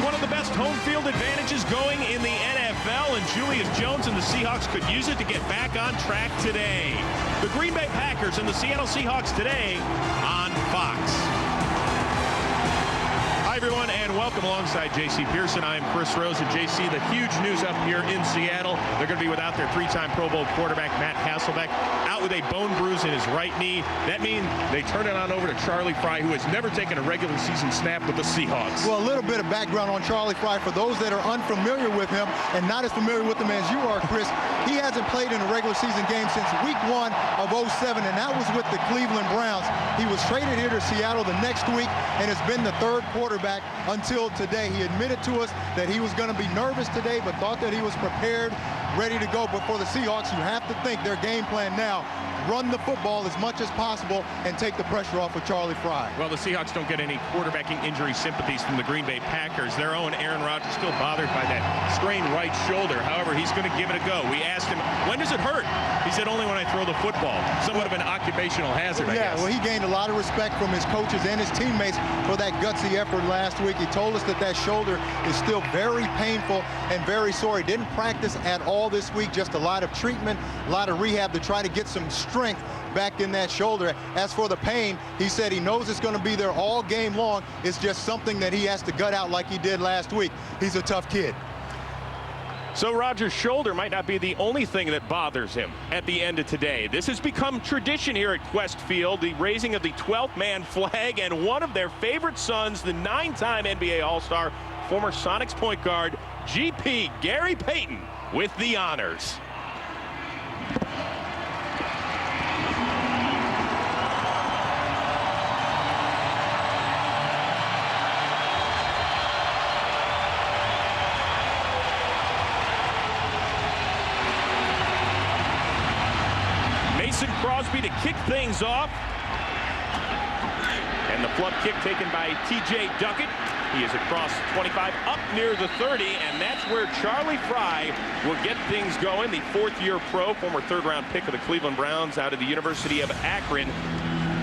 one of the best home field advantages going in the NFL, and Julius Jones and the Seahawks could use it to get back on track today. The Green Bay Packers and the Seattle Seahawks today on Fox. Hi, everyone, and welcome alongside J.C. Pearson. I'm Chris Rose, and J.C., the huge news up here in Seattle. They're going to be without their three-time Pro Bowl quarterback, Matt Hasselbeck, out with a bone bruise in his right knee. That means they turn it on over to Charlie Frye, who has never taken a regular season snap with the Seahawks. Well, a little bit of background on Charlie Frye for those that are unfamiliar with him and not as familiar with him as you are, Chris. He hasn't played in a regular season game since week 1 of '07, and that was with the Cleveland Browns. He was traded here to Seattle the next week and has been the third quarterback until today. He admitted to us that he was going to be nervous today, but thought that he was prepared, ready to go. But for the Seahawks, you have to think their game plan now, run the football as much as possible and take the pressure off of Charlie Frye. Well, the Seahawks don't get any quarterbacking injury sympathies from the Green Bay Packers. Their own Aaron Rodgers still bothered by that strained right shoulder. However, he's going to give it a go. We asked him, when does it hurt? He said, only when I throw the football. Somewhat of an occupational hazard, I guess. Well, he gained a lot of respect from his coaches and his teammates for that gutsy effort last week. He told us that that shoulder is still very painful and very sore. He didn't practice at all this week, just a lot of treatment, a lot of rehab to try to get some strength back in that shoulder. As for the pain, he said he knows it's going to be there all game long. It's just something that he has to gut out like he did last week. He's a tough kid. So Rodgers' shoulder might not be the only thing that bothers him at the end of today. This has become tradition here at Quest Field, the raising of the 12th man flag, and one of their favorite sons, the 9-time NBA All-Star, former Sonics point guard, GP Gary Payton, with the honors. Crosby to kick things off. And the flub kick taken by T.J. Duckett. He is across 25, up near the 30, and that's where Charlie Frye will get things going. The fourth-year pro, former third-round pick of the Cleveland Browns out of the University of Akron.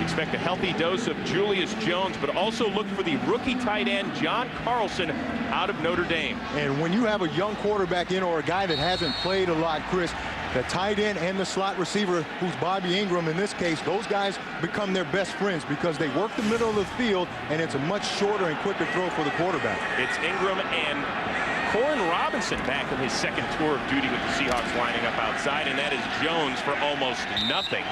Expect a healthy dose of Julius Jones, but also look for the rookie tight end, John Carlson, out of Notre Dame. And when you have a young quarterback in or a guy that hasn't played a lot, Chris, the tight end and the slot receiver, who's Bobby Ingram in this case, those guys become their best friends because they work the middle of the field, and it's a much shorter and quicker throw for the quarterback. It's Ingram and Corin Robinson back in his second tour of duty with the Seahawks lining up outside, and that is Jones for almost nothing.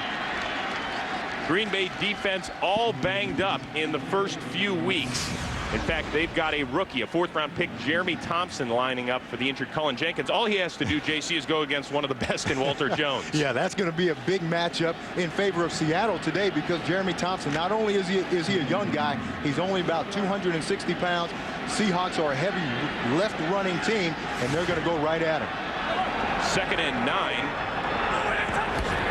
Green Bay defense all banged up in the first few weeks. In fact, they've got a rookie, a fourth-round pick, Jeremy Thompson, lining up for the injured Cullen Jenkins. All he has to do, JC, is go against one of the best in Walter Jones. Yeah, that's going to be a big matchup in favor of Seattle today because Jeremy Thompson, not only is he a young guy, he's only about 260 pounds. Seahawks are a heavy left-running team, and they're going to go right at him. 2nd and 9.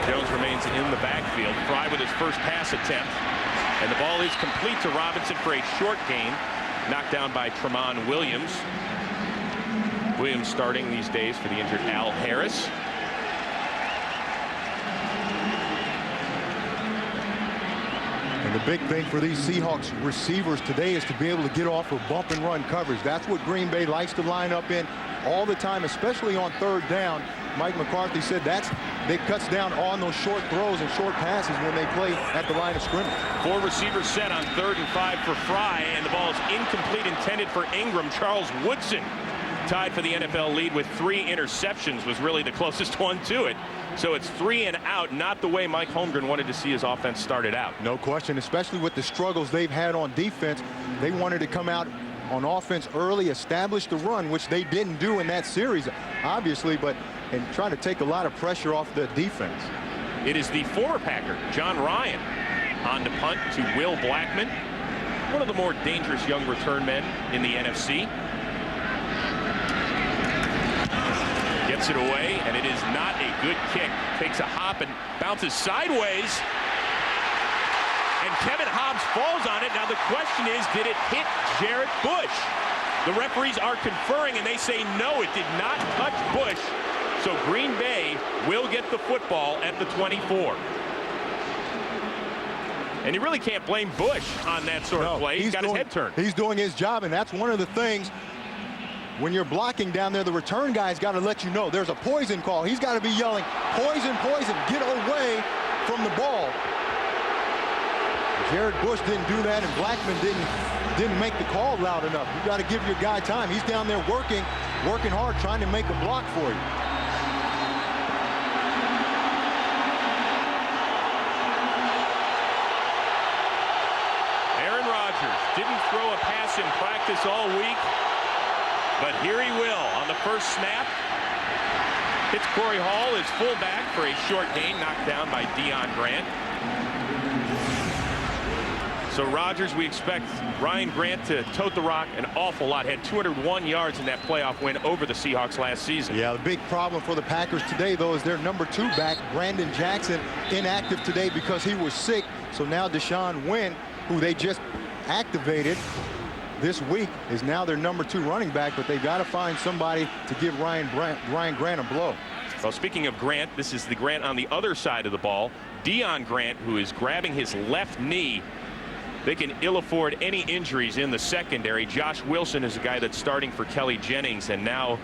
Jones remains in the backfield. Frye with his first pass attempt. And the ball is complete to Robinson for a short gain. Knocked down by Tramon Williams. Williams starting these days for the injured Al Harris. And the big thing for these Seahawks receivers today is to be able to get off of bump and run coverage. That's what Green Bay likes to line up in all the time, especially on third down. Mike McCarthy said that cuts down on those short throws and short passes when they play at the line of scrimmage. 4 receivers set on 3rd and 5 for Frye, and the ball is incomplete, intended for Ingram. Charles Woodson, tied for the NFL lead with 3 interceptions, was really the closest one to it. So it's 3 and out, not the way Mike Holmgren wanted to see his offense started out. No question, especially with the struggles they've had on defense. They wanted to come out on offense early, establish the run, which they didn't do in that series, obviously, and try to take a lot of pressure off the defense. It is the former Packer, John Ryan, on to punt to Will Blackman, one of the more dangerous young return men in the NFC. Gets it away, and it is not a good kick. Takes a hop and bounces sideways. And Kevin Hobbs falls on it. Now the question is, did it hit Jarrett Bush? The referees are conferring, and they say no, it did not touch Bush. So Green Bay will get the football at the 24. And you really can't blame Bush on that sort of play. He's got his head turned. He's doing his job, and that's one of the things when you're blocking down there, the return guy's got to let you know there's a poison call. He's got to be yelling, poison, poison, get away from the ball. Jared Bush didn't do that, and Blackman didn't make the call loud enough. You got to give your guy time. He's down there working hard, trying to make a block for you. Aaron Rodgers didn't throw a pass in practice all week, but here he will on the first snap. Hits Corey Hall, his fullback, for a short gain, knocked down by Deion Grant. So Rodgers, we expect Ryan Grant to tote the rock an awful lot. Had 201 yards in that playoff win over the Seahawks last season. Yeah, the big problem for the Packers today, though, is their number 2 back, Brandon Jackson, inactive today because he was sick. So now Deshaun Wynn, who they just activated this week, is now their number 2 running back, but they've got to find somebody to give Ryan Grant a blow. Well, speaking of Grant, this is the Grant on the other side of the ball. Deion Grant, who is grabbing his left knee. They can ill afford any injuries in the secondary. Josh Wilson is the guy that's starting for Kelly Jennings, and now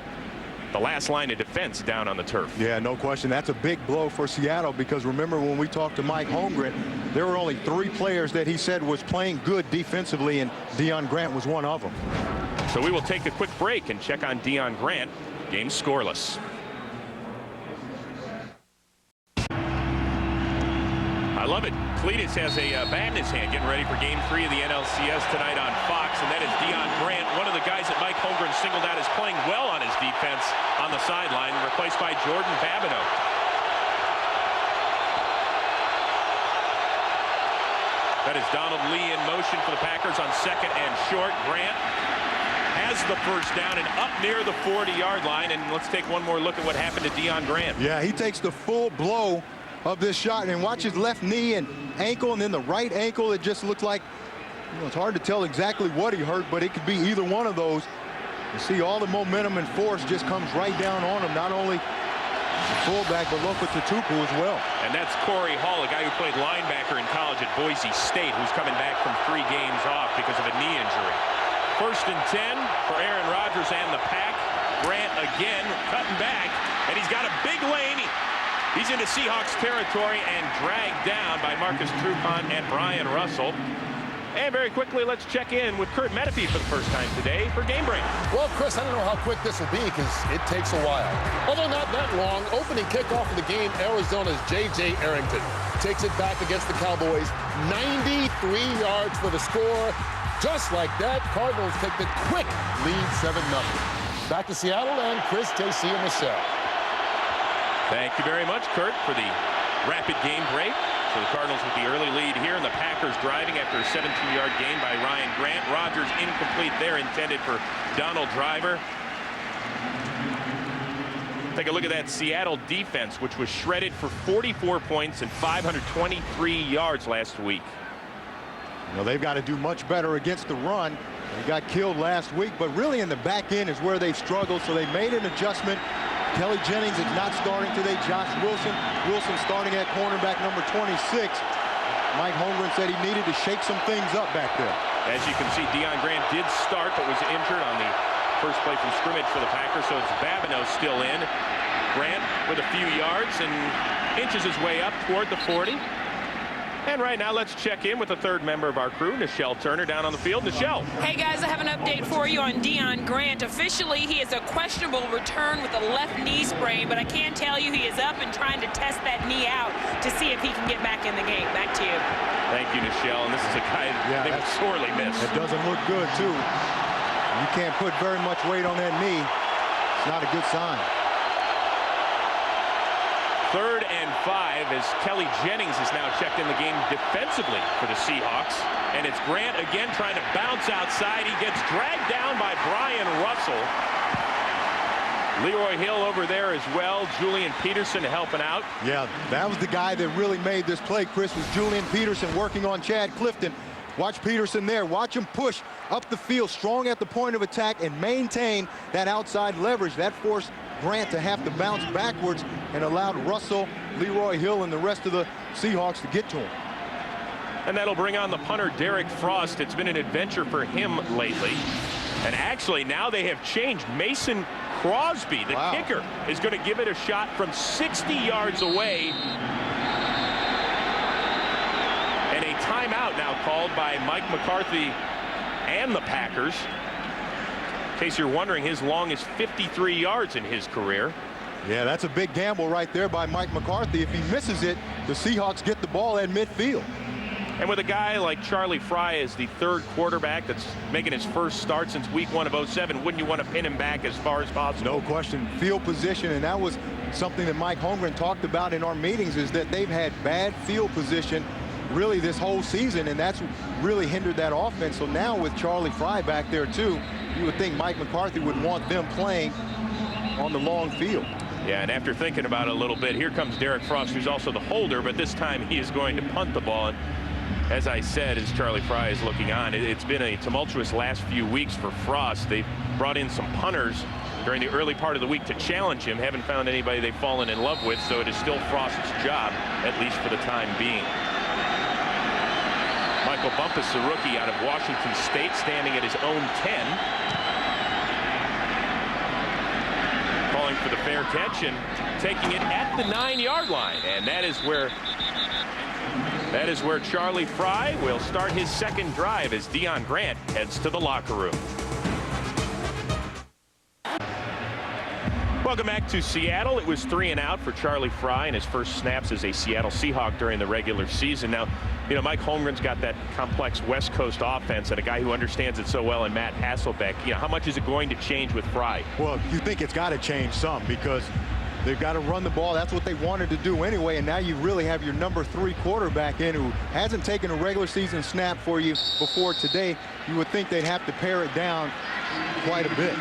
the last line of defense down on the turf. Yeah, no question. That's a big blow for Seattle, because remember when we talked to Mike Holmgren, there were only 3 players that he said was playing good defensively, and Deion Grant was one of them. So we will take a quick break and check on Deion Grant. Game scoreless. I love it. Cletus has a bat in his hand, getting ready for Game 3 of the NLCS tonight on Fox, and that is Deion Grant, one of the guys that Mike Holmgren singled out as playing well on his defense on the sideline, replaced by Jordan Babineau. That is Donald Lee in motion for the Packers on second and short. Grant has the first down and up near the 40-yard line, and let's take one more look at what happened to Deion Grant. Yeah, he takes the full blow of this shot, and watch his left knee and ankle, and then the right ankle. It just looked like, you know, it's hard to tell exactly what he hurt, but it could be either one of those. You see all the momentum and force just comes right down on him, not only the fullback, but Tupu as well. And that's Corey Hall, a guy who played linebacker in college at Boise State, who's coming back from 3 games off because of a knee injury. 1st and 10 for Aaron Rodgers and the Pack. Grant again cutting back, and he's got a big lane. He's into Seahawks territory and dragged down by Marcus Trufant and Brian Russell. And very quickly, let's check in with Kurt Menefee for the first time today for Game Break. Well, Chris, I don't know how quick this will be because it takes a while. Although not that long, opening kickoff of the game, Arizona's J.J. Arrington takes it back against the Cowboys. 93 yards for the score. Just like that, Cardinals take the quick lead 7-0. Back to Seattle and Chris, JC, and Michelle. Thank you very much, Kurt, for the rapid game break. So the Cardinals with the early lead here, and the Packers driving after a 17-yard gain by Ryan Grant. Rodgers incomplete there, intended for Donald Driver. Take a look at that Seattle defense, which was shredded for 44 points and 523 yards last week. You know, they've got to do much better against the run. They got killed last week, but really in the back end is where they've struggled, so they made an adjustment. Kelly Jennings is not starting today. Josh Wilson starting at cornerback number 26. Mike Holmgren said he needed to shake some things up back there. As you can see, Deion Grant did start, but was injured on the first play from scrimmage for the Packers, so it's Babineau still in. Grant with a few yards and inches his way up toward the 40. And right now, let's check in with the third member of our crew, Nichelle Turner, down on the field. Nichelle. Hey, guys, I have an update for you on Deion Grant. Officially, he is a questionable return with a left knee sprain, but I can tell you he is up and trying to test that knee out to see if he can get back in the game. Back to you. Thank you, Nichelle. And this is a guy that they would sorely miss. It doesn't look good, too. You can't put very much weight on that knee. It's not a good sign. 3rd and 5 as Kelly Jennings is now checked in the game defensively for the Seahawks. And it's Grant again trying to bounce outside. He gets dragged down by Brian Russell. Leroy Hill over there as well. Julian Peterson helping out. Yeah, that was the guy that really made this play, Chris, was Julian Peterson working on Chad Clifton. Watch Peterson there. Watch him push up the field, strong at the point of attack, and maintain that outside leverage. That forced Grant to have to bounce backwards and allowed Russell, Leroy Hill, and the rest of the Seahawks to get to him. And that'll bring on the punter, Derek Frost. It's been an adventure for him lately. And actually, now they have changed. Mason Crosby, the kicker, is going to give it a shot from 60 yards away. And a timeout now called by Mike McCarthy and the Packers. In case you're wondering, his long is 53 yards in his career. Yeah, that's a big gamble right there by Mike McCarthy. If he misses it, the Seahawks get the ball at midfield. And with a guy like Charlie Fry as the third quarterback that's making his first start since week 1 of 07, wouldn't you want to pin him back as far as possible? No question. Field position, and that was something that Mike Holmgren talked about in our meetings, is that they've had bad field position really this whole season, and that's really hindered that offense. So now with Charlie Fry back there too, you would think Mike McCarthy would want them playing on the long field. Yeah, and after thinking about it a little bit, here comes Derek Frost, who's also the holder, but this time he is going to punt the ball. And as I said, as Charlie Fry is looking on, it's been a tumultuous last few weeks for Frost. They've brought in some punters during the early part of the week to challenge him. Haven't found anybody they've fallen in love with, so it is still Frost's job, at least for the time being. Michael Bumpus, the rookie out of Washington State, standing at his own 10. Calling for the fair catch and taking it at the 9-yard line. And that is where Charlie Fry will start his second drive as Deion Grant heads to the locker room. Welcome back to Seattle. It was 3 and out for Charlie Fry in his first snaps as a Seattle Seahawk during the regular season. Now, you know, Mike Holmgren's got that complex West Coast offense and a guy who understands it so well in Matt Hasselbeck. You know, how much is it going to change with Fry? Well, you think it's got to change some because they've got to run the ball. That's what they wanted to do anyway. And now you really have your number 3 quarterback in who hasn't taken a regular season snap for you before today. You would think they'd have to pare it down quite a bit.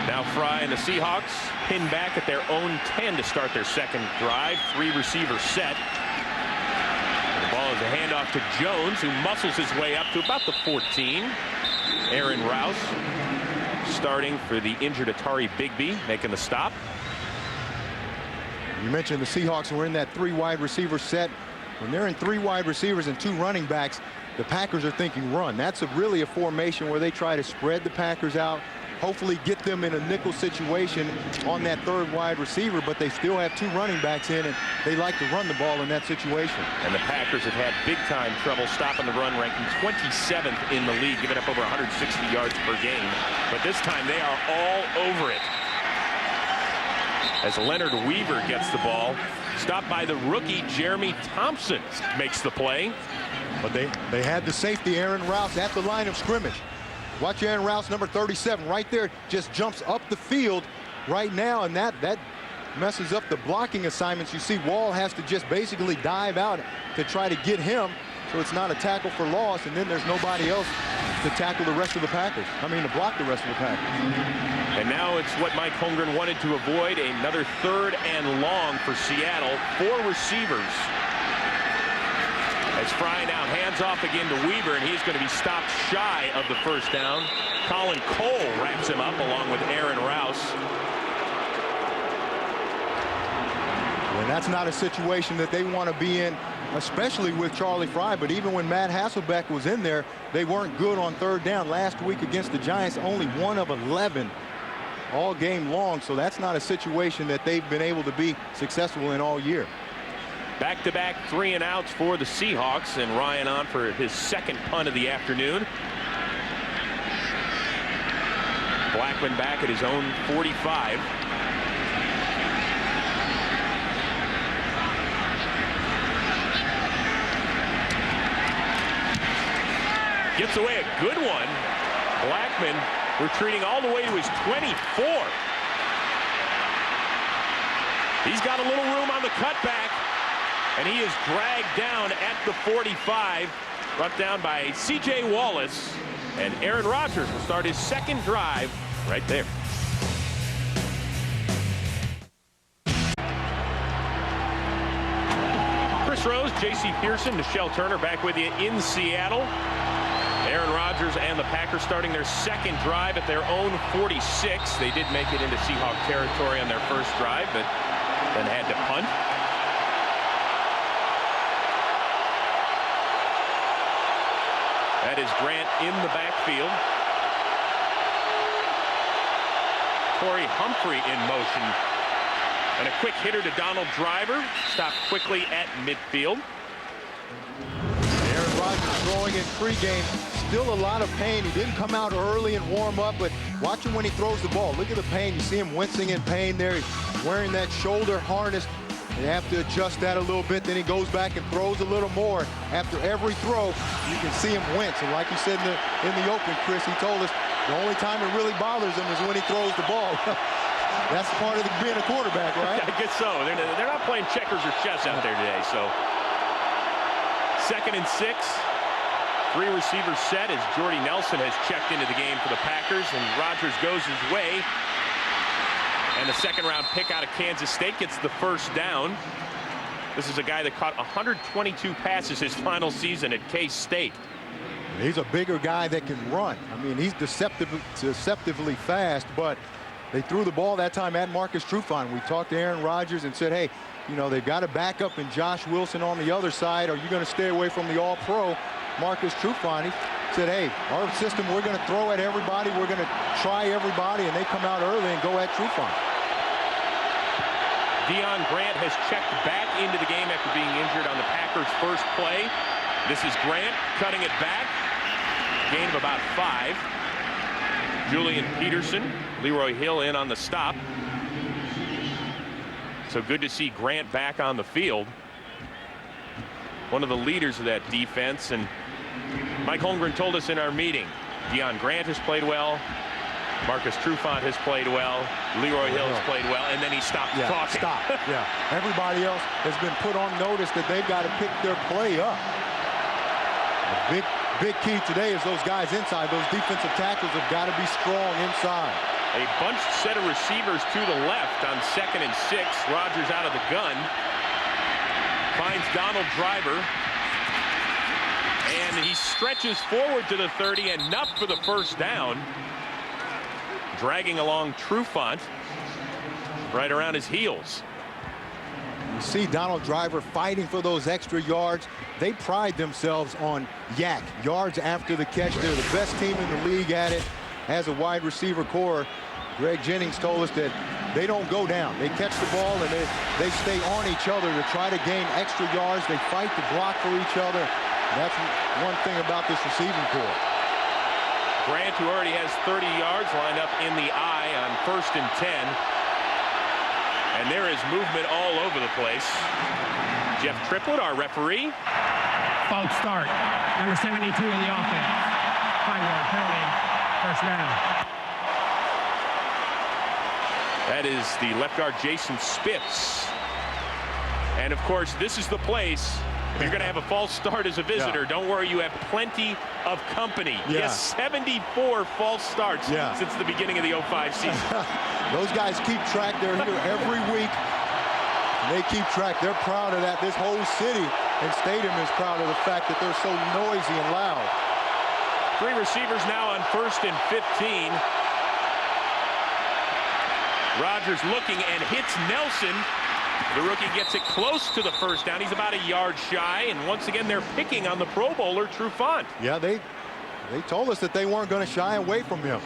Now Fry and the Seahawks pinned back at their own 10 to start their second drive. 3 receiver set. The ball is a handoff to Jones, who muscles his way up to about the 14. Aaron Rouse starting for the injured Atari Bigby, making the stop. You mentioned the Seahawks were in that 3 wide receiver set. When they're in 3 wide receivers and 2 running backs, the Packers are thinking run. That's really a formation where they try to spread the Packers out, hopefully get them in a nickel situation on that 3rd wide receiver, but they still have 2 running backs in, and they like to run the ball in that situation. And the Packers have had big-time trouble stopping the run, ranking 27th in the league, giving up over 160 yards per game. But this time they are all over it. As Leonard Weaver gets the ball, stopped by the rookie Jeremy Thompson, makes the play. But they had the safety, Aaron Rouse, at the line of scrimmage. Watch Aaron Rouse, number 37, right there, just jumps up the field right now, and that messes up the blocking assignments. You see Wall has to just basically dive out to try to get him, so it's not a tackle for loss, and then there's nobody else to tackle the rest of the Packers. I mean, to block the rest of the Packers. And now it's what Mike Holmgren wanted to avoid, another 3rd and long for Seattle. 4 receivers. As Fry now hands off again to Weaver, and he's going to be stopped shy of the first down. Colin Cole wraps him up along with Aaron Rouse. And that's not a situation that they want to be in, especially with Charlie Fry. But even when Matt Hasselbeck was in there, they weren't good on 3rd down. Last week against the Giants, only 1 of 11 all game long. So that's not a situation that they've been able to be successful in all year. Back-to-back 3 and outs for the Seahawks, and Ryan on for his second punt of the afternoon. Blackman back at his own 45. Gets away a good one. Blackman retreating all the way to his 24. He's got a little room on the cutback, and he is dragged down at the 45, brought down by C.J. Wallace, and Aaron Rodgers will start his second drive right there. Chris Rose, J.C. Pearson, Michelle Turner back with you in Seattle. Aaron Rodgers and the Packers starting their second drive at their own 46. They did make it into Seahawk territory on their first drive, but then had to punt. That is Grant in the backfield. Corey Humphrey in motion. And a quick hitter to Donald Driver. Stopped quickly at midfield. Aaron Rodgers throwing in pregame. Still a lot of pain. He didn't come out early and warm up, but watch him when he throws the ball. Look at the pain. You see him wincing in pain there. He's wearing that shoulder harness. They have to adjust that a little bit. Then he goes back and throws a little more. After every throw, you can see him wince. And like you said in the open, Chris, he told us the only time it really bothers him is when he throws the ball. That's part of being a quarterback, right? I guess so. They're not playing checkers or chess out there today. So 2nd and 6. 3 receivers set as Jordy Nelson has checked into the game for the Packers, and Rodgers goes his way. And the 2nd-round pick out of Kansas State gets the first down. This is a guy that caught 122 passes his final season at K-State. He's a bigger guy that can run. I mean, he's deceptively fast, but they threw the ball that time at Marcus Trufant. We talked to Aaron Rodgers and said, hey, you know, they've got a backup in Josh Wilson on the other side. Are you going to stay away from the all-pro Marcus Trufant? He said, hey, our system, we're going to throw at everybody. We're going to try everybody, and they come out early and go at Trufant. Deion Grant has checked back into the game after being injured on the Packers' first play. This is Grant cutting it back. Gain of about 5. Julian Peterson, Leroy Hill in on the stop. So good to see Grant back on the field. One of the leaders of that defense. And Mike Holmgren told us in our meeting, Deion Grant has played well. Marcus Trufant has played well. Leroy Hill has played well. And then he stopped talking. Yeah. Everybody else has been put on notice that they've got to pick their play up. The big key today is those guys inside. Those defensive tackles have got to be strong inside. A bunched set of receivers to the left on 2nd and 6. Rodgers out of the gun. Finds Donald Driver. And he stretches forward to the 30, enough for the first down. Dragging along Trufant right around his heels. You see Donald Driver fighting for those extra yards. They pride themselves on YAC, yards after the catch. They're the best team in the league at it. As a wide receiver core, Greg Jennings told us that they don't go down. They catch the ball and they stay on each other to try to gain extra yards. They fight to block for each other. That's one thing about this receiving core. Grant, who already has 30 yards, lined up in the I on 1st and 10. And there is movement all over the place. Jeff Triplett, our referee. False start. Number 72 of the offense. 5-yard penalty. First down. That is the left guard Jason Spitz. And of course, this is the place. If you're going to have a false start as a visitor, don't worry, you have plenty of company. He has 74 false starts since the beginning of the 05 season. Those guys keep track. They're here every week. They keep track. They're proud of that. This whole city and stadium is proud of the fact that they're so noisy and loud. 3 receivers now on 1st and 15. Rodgers looking and hits Nelson. The rookie gets it close to the first down. He's about a yard shy, and once again they're picking on the Pro Bowler Trufant. Yeah, they told us that they weren't going to shy away from him.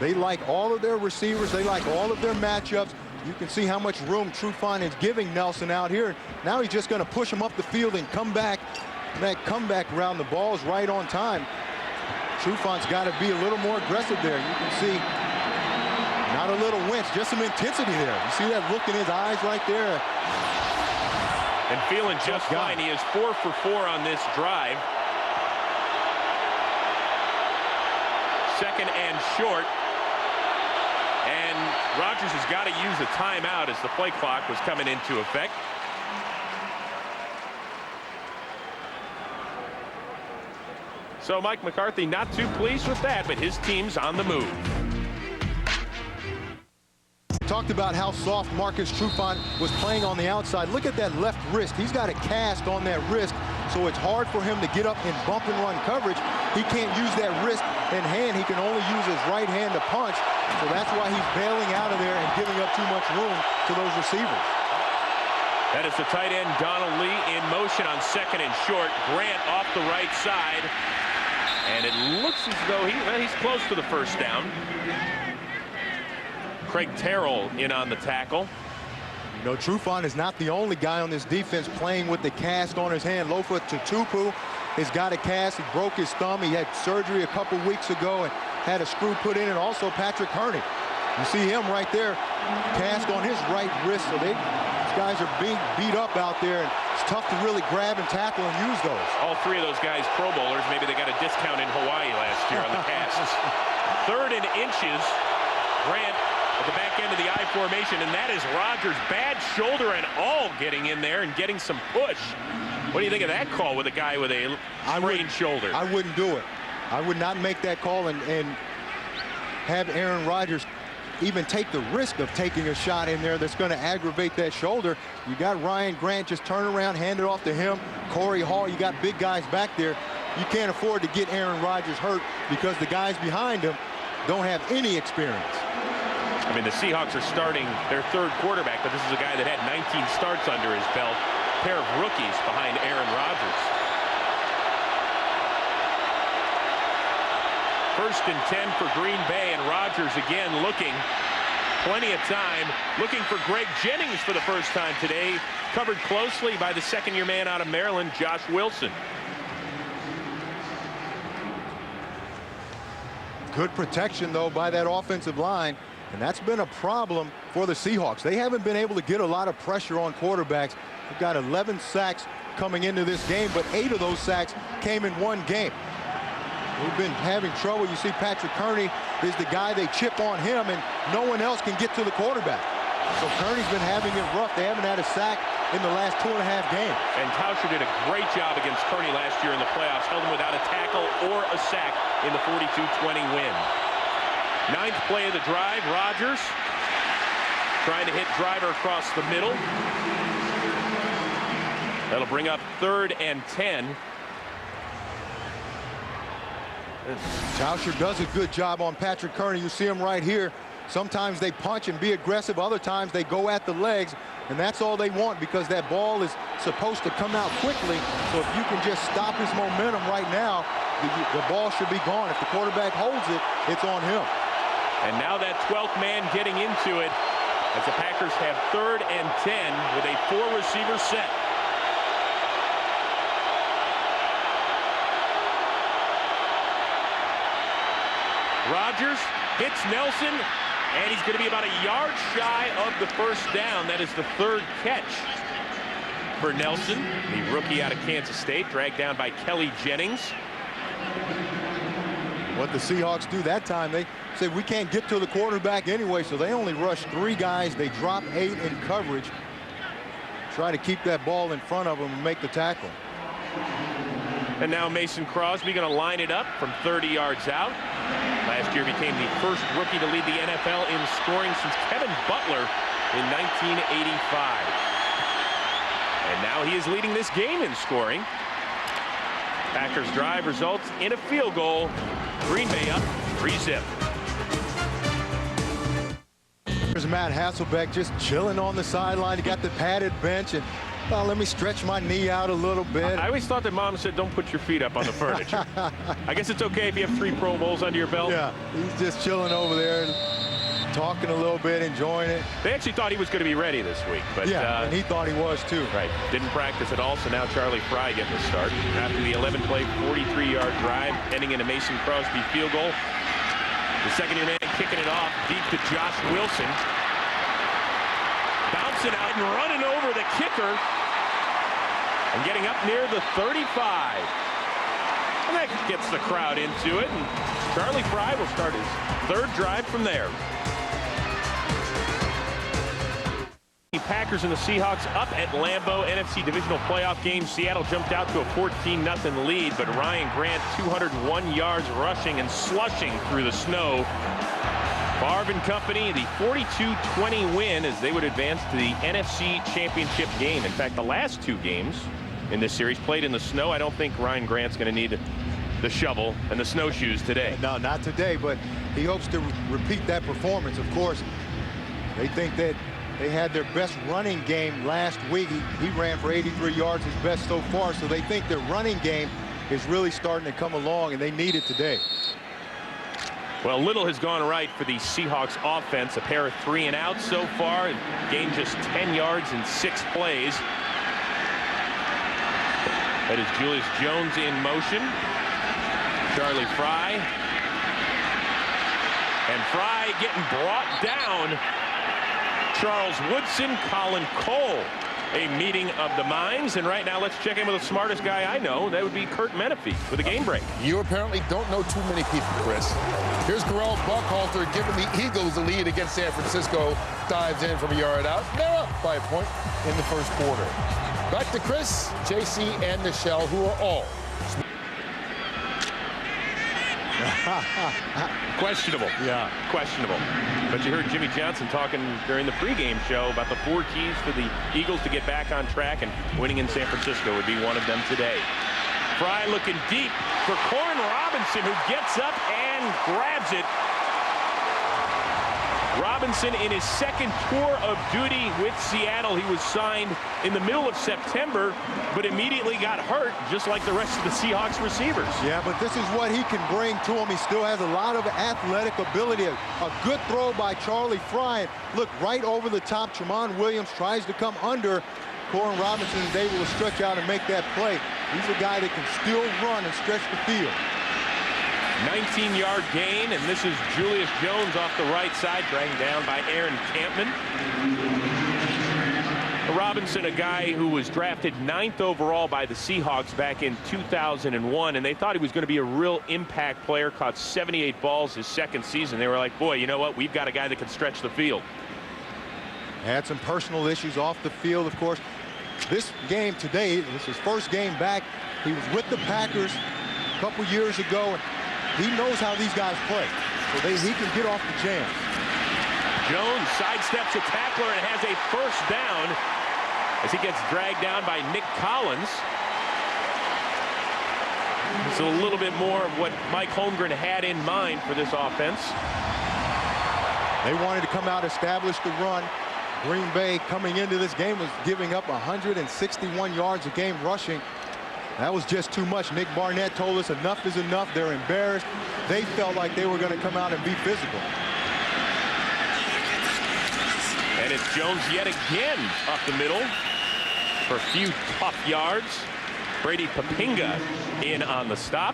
They like all of their receivers. They like all of their matchups. You can see how much room Trufant is giving Nelson out here. Now he's just going to push him up the field and come back. And that comeback round, the ball's right on time. Trufant's got to be a little more aggressive there. You can see not a little wince, just some intensity there. You see that look in his eyes right there. And feeling just fine. He is 4 for 4 on this drive. 2nd and short. And Rodgers has got to use a timeout as the play clock was coming into effect. So Mike McCarthy not too pleased with that, but his team's on the move. Talked about how soft Marcus Trufant was playing on the outside. Look at that left wrist. He's got a cast on that wrist, so it's hard for him to get up and bump and run coverage. He can't use that wrist and hand. He can only use his right hand to punch, so that's why he's bailing out of there and giving up too much room to those receivers. That is the tight end Donald Lee in motion on 2nd and short. Grant off the right side, and it looks as though he's close to the first down. Craig Terrell in on the tackle. You know, Trufant is not the only guy on this defense playing with the cast on his hand. Lofa Tutupu has got a cast. He broke his thumb. He had surgery a couple weeks ago and had a screw put in. And also Patrick Herney. You see him right there, cast on his right wrist. So these guys are being beat up out there, and it's tough to really grab and tackle and use those. All three of those guys Pro Bowlers. Maybe they got a discount in Hawaii last year on the casts. 3rd and inches. Grant at the back end of the I formation, and that is Rodgers. Bad shoulder and all getting in there and getting some push. What do you think of that call with a guy with a sprained shoulder? I wouldn't do it. I would not make that call and have Aaron Rodgers even take the risk of taking a shot in there that's going to aggravate that shoulder. You got Ryan Grant, just turn around, hand it off to him. Corey Hall, you got big guys back there. You can't afford to get Aaron Rodgers hurt because the guys behind him don't have any experience. I mean, the Seahawks are starting their 3rd quarterback, but this is a guy that had 19 starts under his belt. A pair of rookies behind Aaron Rodgers. 1st and 10 for Green Bay, and Rodgers again looking. Plenty of time. Looking for Greg Jennings for the first time today. Covered closely by the 2nd-year man out of Maryland, Josh Wilson. Good protection, though, by that offensive line. And that's been a problem for the Seahawks. They haven't been able to get a lot of pressure on quarterbacks. They've got 11 sacks coming into this game, but 8 of those sacks came in one game. They've been having trouble. You see Patrick Herney is the guy, they chip on him, and no one else can get to the quarterback. So Kearney's been having it rough. They haven't had a sack in the last 2.5 games. And Tauscher did a great job against Kearney last year in the playoffs. Held him without a tackle or a sack in the 42-20 win. 9th play of the drive. Rodgers trying to hit Driver across the middle. That'll bring up 3rd and 10. Tauscher does a good job on Patrick Kearney. You see him right here. Sometimes they punch and be aggressive. Other times they go at the legs. And that's all they want because that ball is supposed to come out quickly. So if you can just stop his momentum right now, the ball should be gone. If the quarterback holds it, it's on him. And now that 12th man getting into it as the Packers have 3rd and 10 with a 4-receiver set. Rodgers hits Nelson, and he's going to be about a yard shy of the 1st down. That is the 3rd catch for Nelson, the rookie out of Kansas State, dragged down by Kelly Jennings. What the Seahawks do that time, they say we can't get to the quarterback anyway, so they only rush 3 guys. They drop 8 in coverage. Try to keep that ball in front of them and make the tackle. And now Mason Crosby going to line it up from 30 yards out. Last year became the first rookie to lead the NFL in scoring since Kevin Butler in 1985. And now he is leading this game in scoring. Packers drive results in a field goal. Green Bay up 3-zip. There's Matt Hasselbeck just chilling on the sideline. He got the padded bench, and let me stretch my knee out a little bit. I always thought that Mom said don't put your feet up on the furniture. I guess it's okay if you have 3 Pro Bowls under your belt. Yeah, he's just chilling over there, talking a little bit, enjoying it. They actually thought he was going to be ready this week. But, yeah, and he thought he was too. Right. Didn't practice at all, so now Charlie Fry getting the start. After the 11-play, 43-yard drive, ending in a Mason Crosby field goal. The 2nd-year man kicking it off deep to Josh Wilson. Bouncing out and running over the kicker. And getting up near the 35. And that gets the crowd into it. And Charlie Fry will start his 3rd drive from there. The Packers and the Seahawks up at Lambeau. NFC divisional playoff game. Seattle jumped out to a 14-0 lead, but Ryan Grant 201 yards rushing and slushing through the snow. Favre and company, the 42-20 win as they would advance to the NFC Championship game. In fact, the last 2 games in this series played in the snow. I don't think Ryan Grant's going to need the shovel and the snowshoes today. No, not today, but he hopes to repeat that performance. Of course, they think that they had their best running game last week. He ran for 83 yards, his best so far, so they think their running game is really starting to come along, and they need it today. Well, little has gone right for the Seahawks offense. A pair of 3 and outs so far. Gained just 10 yards in 6 plays. That is Julius Jones in motion. Charlie Fry. And Fry getting brought down. Charles Woodson, Colin Cole. A meeting of the minds. And right now, let's check in with the smartest guy I know. That would be Kurt Menefee with a game break. You apparently don't know too many people, Chris. Here's Garrell Buckhalter giving the Eagles the lead against San Francisco. Dives in from a yard out. They're up by a point in the first quarter. Back to Chris, JC, and Nichelle, who are all Questionable. Yeah. Questionable. But you heard Jimmy Johnson talking during the pregame show about the 4 keys for the Eagles to get back on track, and winning in San Francisco would be one of them today. Fry looking deep for Corn Robinson, who gets up and grabs it. Robinson in his second tour of duty with Seattle. He was signed in the middle of September, but immediately got hurt, just like the rest of the Seahawks receivers. Yeah, but this is what he can bring to him. He still has a lot of athletic ability. A good throw by Charlie Fry. Look, right over the top. Tramon Williams tries to come under. Corn Robinson is able to stretch out and make that play. He's a guy that can still run and stretch the field. 19-yard gain, and this is Julius Jones off the right side, dragged down by Aaron Campman. Robinson, a guy who was drafted 9th overall by the Seahawks back in 2001, and they thought he was going to be a real impact player. Caught 78 balls his second season. They were like, boy, you know what? We've got a guy that can stretch the field. Had some personal issues off the field, of course. This game today, this is his first game back. He was with the Packers a couple years ago. He knows how these guys play, so he can get off the jam. Jones sidesteps a tackler and has a first down as he gets dragged down by Nick Collins. It's a little bit more of what Mike Holmgren had in mind for this offense. They wanted to come out, establish the run. Green Bay coming into this game was giving up 161 yards a game rushing. That was just too much. Nick Barnett told us enough is enough. They're embarrassed. They felt like they were going to come out and be physical. And it's Jones yet again up the middle for a few tough yards. Brady Papinga in on the stop.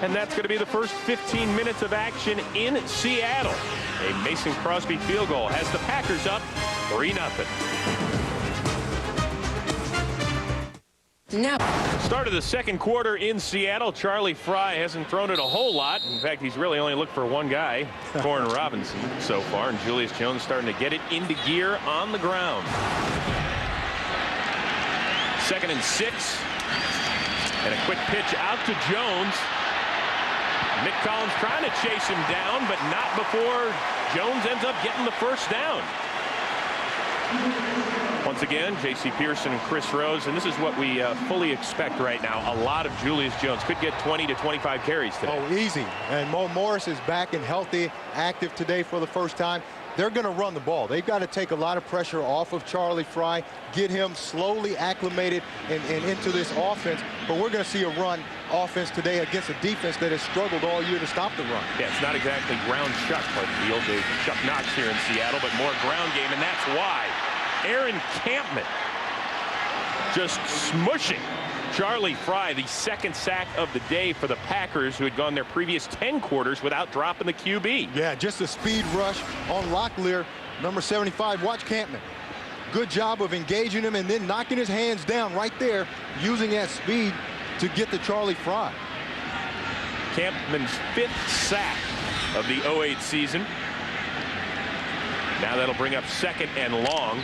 And that's going to be the first 15 minutes of action in Seattle. A Mason Crosby field goal has the Packers up 3-0. No. Start of the second quarter in Seattle. Charlie Fry hasn't thrown it a whole lot. In fact, he's really only looked for one guy, Corn Robinson, so far. And Julius Jones starting to get it into gear on the ground. 2nd and 6. And a quick pitch out to Jones. Nick Collins trying to chase him down, but not before Jones ends up getting the first down. Once again, J.C. Pearson and Chris Rose, and this is what we fully expect right now. A lot of Julius Jones. Could get 20 to 25 carries today. Oh, easy. And Mo Morris is back and healthy, active today for the first time. They're going to run the ball. They've got to take a lot of pressure off of Charlie Fry, get him slowly acclimated and into this offense. But we're going to see a run offense today against a defense that has struggled all year to stop the run. Yeah, it's not exactly ground chuck like the old days of Chuck Knox here in Seattle, but more ground game, and that's why Aaron Campman just smushing Charlie Fry, the 2nd sack of the day for the Packers, who had gone their previous 10 quarters without dropping the QB. Yeah, just a speed rush on Locklear, number 75. Watch Campman. Good job of engaging him and then knocking his hands down right there, using that speed to get to Charlie Fry. Campman's 5th sack of the 08 season. Now that'll bring up 2nd and long.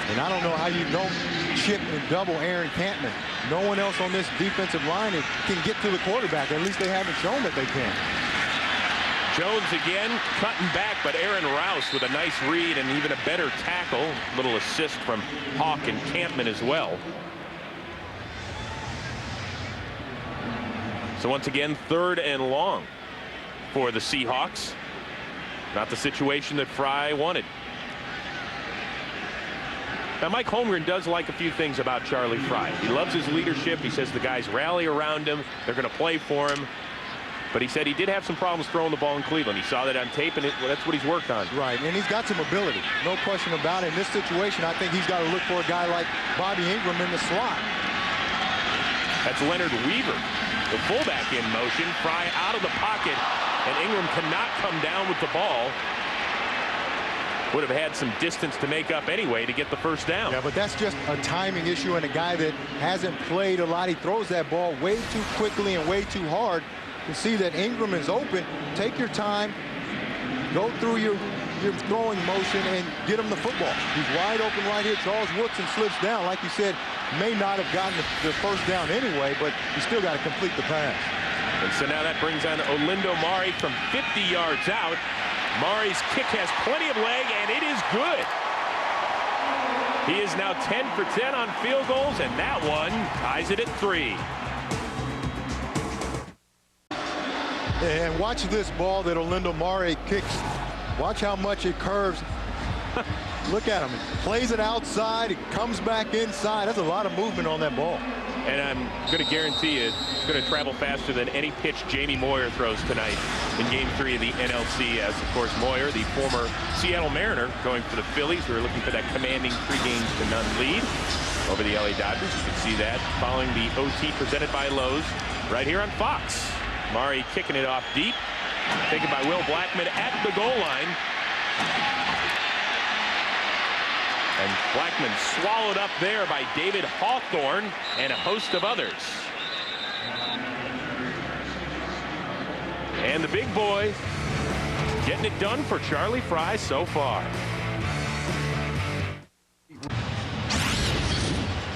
And I don't know how you don't chip and double Aaron Campman. No one else on this defensive line can get to the quarterback. At least they haven't shown that they can. Jones again cutting back, but Aaron Rouse with a nice read and even a better tackle. Little assist from Hawk and Campman as well. So once again, 3rd and long for the Seahawks. Not the situation that Fry wanted. Now, Mike Holmgren does like a few things about Charlie Fry. He loves his leadership. He says the guys rally around him. They're going to play for him. But he said he did have some problems throwing the ball in Cleveland. He saw that on tape, and that's what he's worked on. Right, and he's got some ability. No question about it. In this situation, I think he's got to look for a guy like Bobby Ingram in the slot. That's Leonard Weaver, the fullback in motion. Fry out of the pocket, and Ingram cannot come down with the ball. Would have had some distance to make up anyway to get the first down. Yeah, but that's just a timing issue, and a guy that hasn't played a lot. He throws that ball way too quickly and way too hard. You see that Ingram is open. Take your time, go through your throwing motion, and get him the football. He's wide open right here. Charles Woodson slips down. Like you said, may not have gotten the first down anyway, but you still got to complete the pass. And so now that brings on Olindo Mare from 50 yards out. Mare's kick has plenty of leg, and it is good. He is now 10 for 10 on field goals, and that one ties it at 3. And watch this ball that Olindo Mare kicks. Watch how much it curves. Look at him. He plays it outside. It comes back inside. That's a lot of movement on that ball. And I'm going to guarantee you it's going to travel faster than any pitch Jamie Moyer throws tonight in Game 3 of the NLCS. Of course, Moyer, the former Seattle Mariner, going for the Phillies, who are looking for that commanding 3-games-to-none lead over the LA Dodgers. You can see that following the OT presented by Lowe's right here on Fox. Mare kicking it off deep, taken by Will Blackman at the goal line. And Blackman swallowed up there by David Hawthorne and a host of others. And the big boy getting it done for Charlie Fry so far.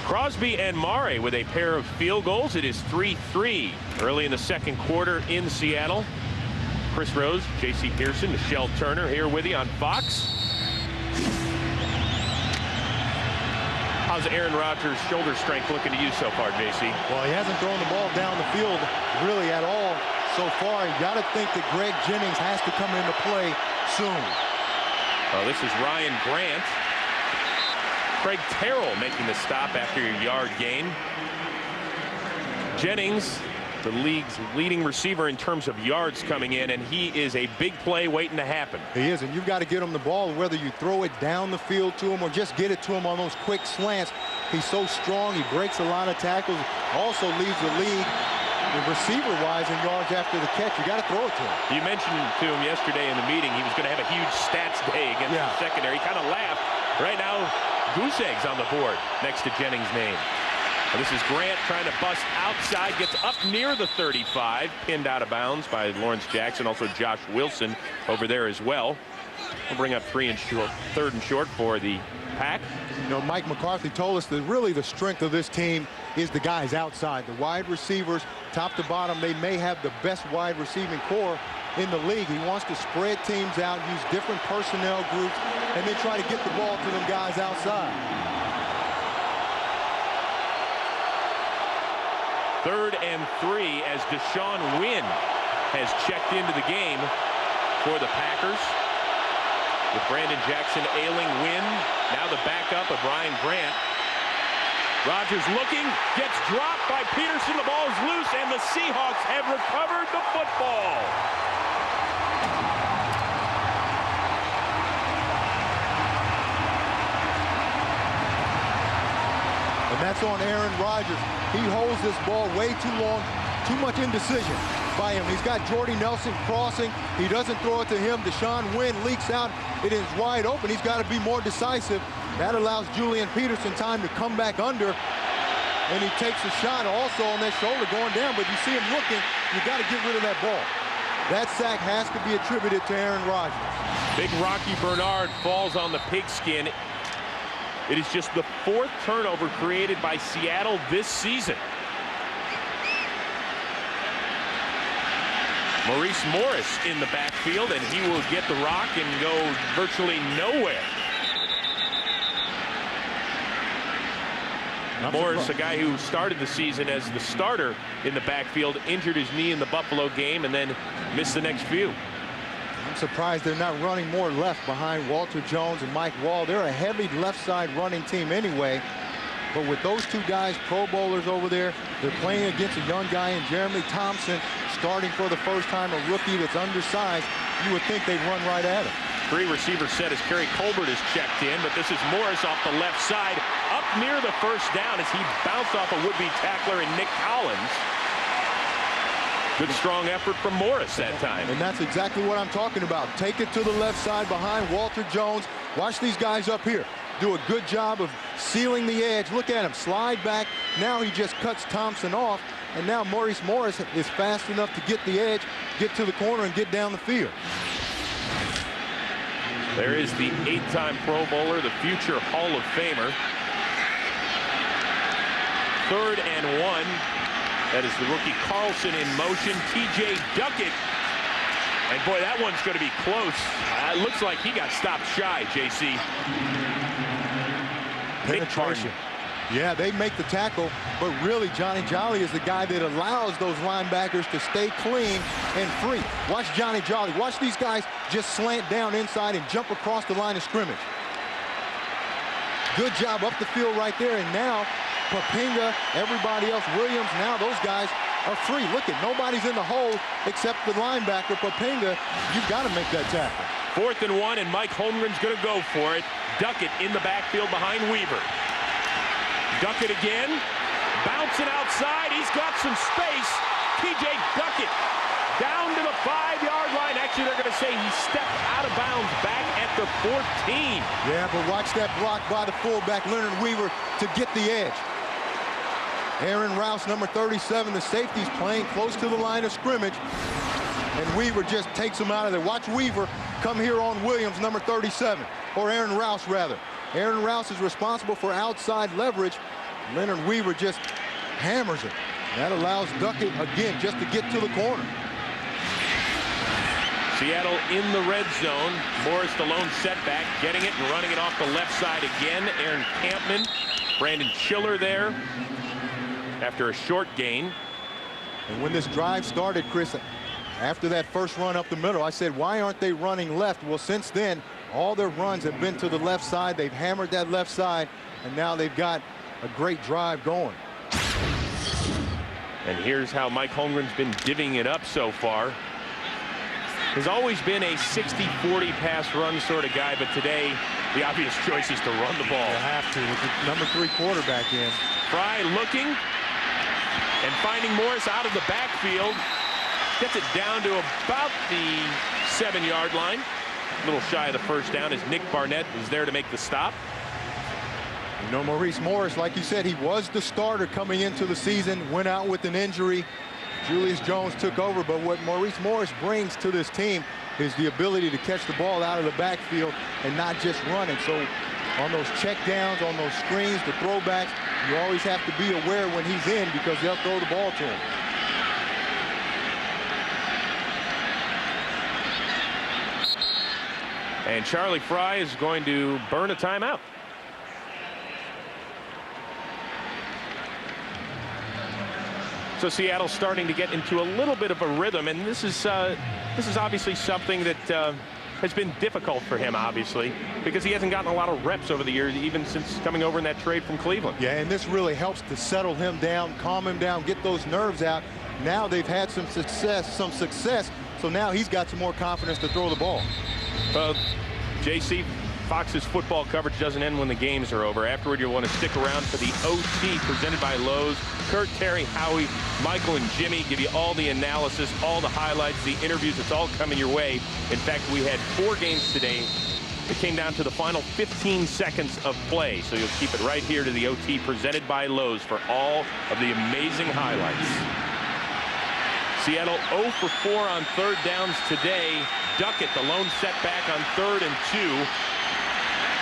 Crosby and Mare with a pair of field goals. It is 3-3 early in the second quarter in Seattle. Chris Rose, J.C. Pearson, Michelle Turner here with you on Fox. How's Aaron Rodgers' shoulder strength looking to you so far, J.C.? Well, he hasn't thrown the ball down the field really at all so far. You got to think that Greg Jennings has to come into play soon. Well, this is Ryan Grant. Craig Terrell making the stop after a yard gain. Jennings, the league's leading receiver in terms of yards coming in, and he is a big play waiting to happen. He is, and you've got to get him the ball, whether you throw it down the field to him or just get it to him on those quick slants. He's so strong. He breaks a lot of tackles. Also leads the league receiver-wise in yards after the catch. You got to throw it to him. You mentioned to him yesterday in the meeting he was going to have a huge stats day against the secondary. He kind of laughed. Right now, goose eggs on the board next to Jennings' name. And this is Grant trying to bust outside, gets up near the 35, pinned out of bounds by Lawrence Jackson. Also Josh Wilson over there as well. We'll bring up 3 and short, 3rd and short for the Pack. You know, Mike McCarthy told us that really the strength of this team is the guys outside. The wide receivers, top to bottom, they may have the best wide receiving core in the league. He wants to spread teams out, use different personnel groups, and then try to get the ball to them guys outside. 3rd and 3 as Deshaun Wynn has checked into the game for the Packers. With Brandon Jackson ailing Wynn, now the backup of Ryan Grant. Rodgers looking, gets dropped by Peterson. The ball is loose, and the Seahawks have recovered the football. And that's on Aaron Rodgers. He holds this ball way too long, too much indecision by him. He's got Jordy Nelson crossing. He doesn't throw it to him. Deshaun Wynn leaks out. It is wide open. He's got to be more decisive. That allows Julian Peterson time to come back under. And he takes a shot also on that shoulder going down. But you see him looking. You got to get rid of that ball. That sack has to be attributed to Aaron Rodgers. Big Rocky Bernard falls on the pigskin. It is just the 4th turnover created by Seattle this season. Maurice Morris in the backfield, and he will get the rock and go virtually nowhere. Morris, a guy who started the season as the starter in the backfield, injured his knee in the Buffalo game and then missed the next few. I'm surprised they're not running more left behind Walter Jones and Mike Wall. They're a heavy left side running team anyway. But with those two guys, Pro Bowlers over there, they're playing against a young guy in Jeremy Thompson, starting for the first time, a rookie that's undersized, you would think they'd run right at him. Three-receiver set as Kerry Colbert is checked in, but this is Morris off the left side, up near the first down as he bounced off a would-be tackler in Nick Collins. Good strong effort from Morris that time. And that's exactly what I'm talking about. Take it to the left side behind Walter Jones. Watch these guys up here do a good job of sealing the edge. Look at him slide back. Now he just cuts Thompson off, and now Maurice Morris is fast enough to get the edge, get to the corner, and get down the field. There is the 8-time Pro Bowler, the future Hall of Famer. 3rd and 1. That is the rookie Carlson in motion. T.J. Duckett. And boy, that one's going to be close. It looks like he got stopped shy, J.C. Penetration. Yeah, they make the tackle, but really Johnny Jolly is the guy that allows those linebackers to stay clean and free. Watch Johnny Jolly. Watch these guys just slant down inside and jump across the line of scrimmage. Good job up the field right there, and now Papinga, everybody else, Williams, now those guys are free. Look at, nobody's in the hole except the linebacker, Papinga. You've got to make that tackle. 4th and 1, and Mike Holmgren's going to go for it. Duckett in the backfield behind Weaver. Duckett again, bouncing outside. He's got some space. T.J. Duckett down to the 5-yard line. Actually, they're going to say he stepped out of bounds back at the 14. Yeah, but watch that block by the fullback, Leonard Weaver, to get the edge. Aaron Rouse, number 37, the safety's playing close to the line of scrimmage, and Weaver just takes him out of there. Watch Weaver come here on Williams, number 37, or Aaron Rouse, rather. Aaron Rouse is responsible for outside leverage. Leonard Weaver just hammers it. That allows Duckett, again, just to get to the corner. Seattle in the red zone. Morris, the lone setback, getting it and running it off the left side again. Aaron Campman, Brandon Schiller there after a short gain. And when this drive started, Chris, after that first run up the middle, I said, why aren't they running left? Well, since then, all their runs have been to the left side. They've hammered that left side, and now they've got a great drive going. And here's how Mike Holmgren's been divvying it up so far. He's always been a 60-40 pass run sort of guy, but today the obvious choice is to run the ball. They'll have to with the number 3 quarterback in. Fry looking and finding Morris out of the backfield. Gets it down to about the 7-yard line. A little shy of the first down as Nick Barnett is there to make the stop. You know, Maurice Morris, like you said, he was the starter coming into the season, went out with an injury. Julius Jones took over, but what Maurice Morris brings to this team is the ability to catch the ball out of the backfield and not just run it. So on those check downs, on those screens, the throwbacks, you always have to be aware when he's in because they'll throw the ball to him. And Charlie Fry is going to burn a timeout. So Seattle's starting to get into a little bit of a rhythm, and this is obviously something that has been difficult for him, obviously, because he hasn't gotten a lot of reps over the years, even since coming over in that trade from Cleveland. Yeah, and this really helps to settle him down, calm him down, get those nerves out. Now they've had some success, so now he's got some more confidence to throw the ball. JC, Fox's football coverage doesn't end when the games are over. Afterward, you'll want to stick around for the OT presented by Lowe's. Kurt, Terry, Howie, Michael, and Jimmy give you all the analysis, all the highlights, the interviews. It's all coming your way. In fact, we had 4 games today. It came down to the final 15 seconds of play. So you'll keep it right here to the OT presented by Lowe's for all of the amazing highlights. Seattle 0 for 4 on 3rd downs today. Duckett, the lone setback on 3rd and 2.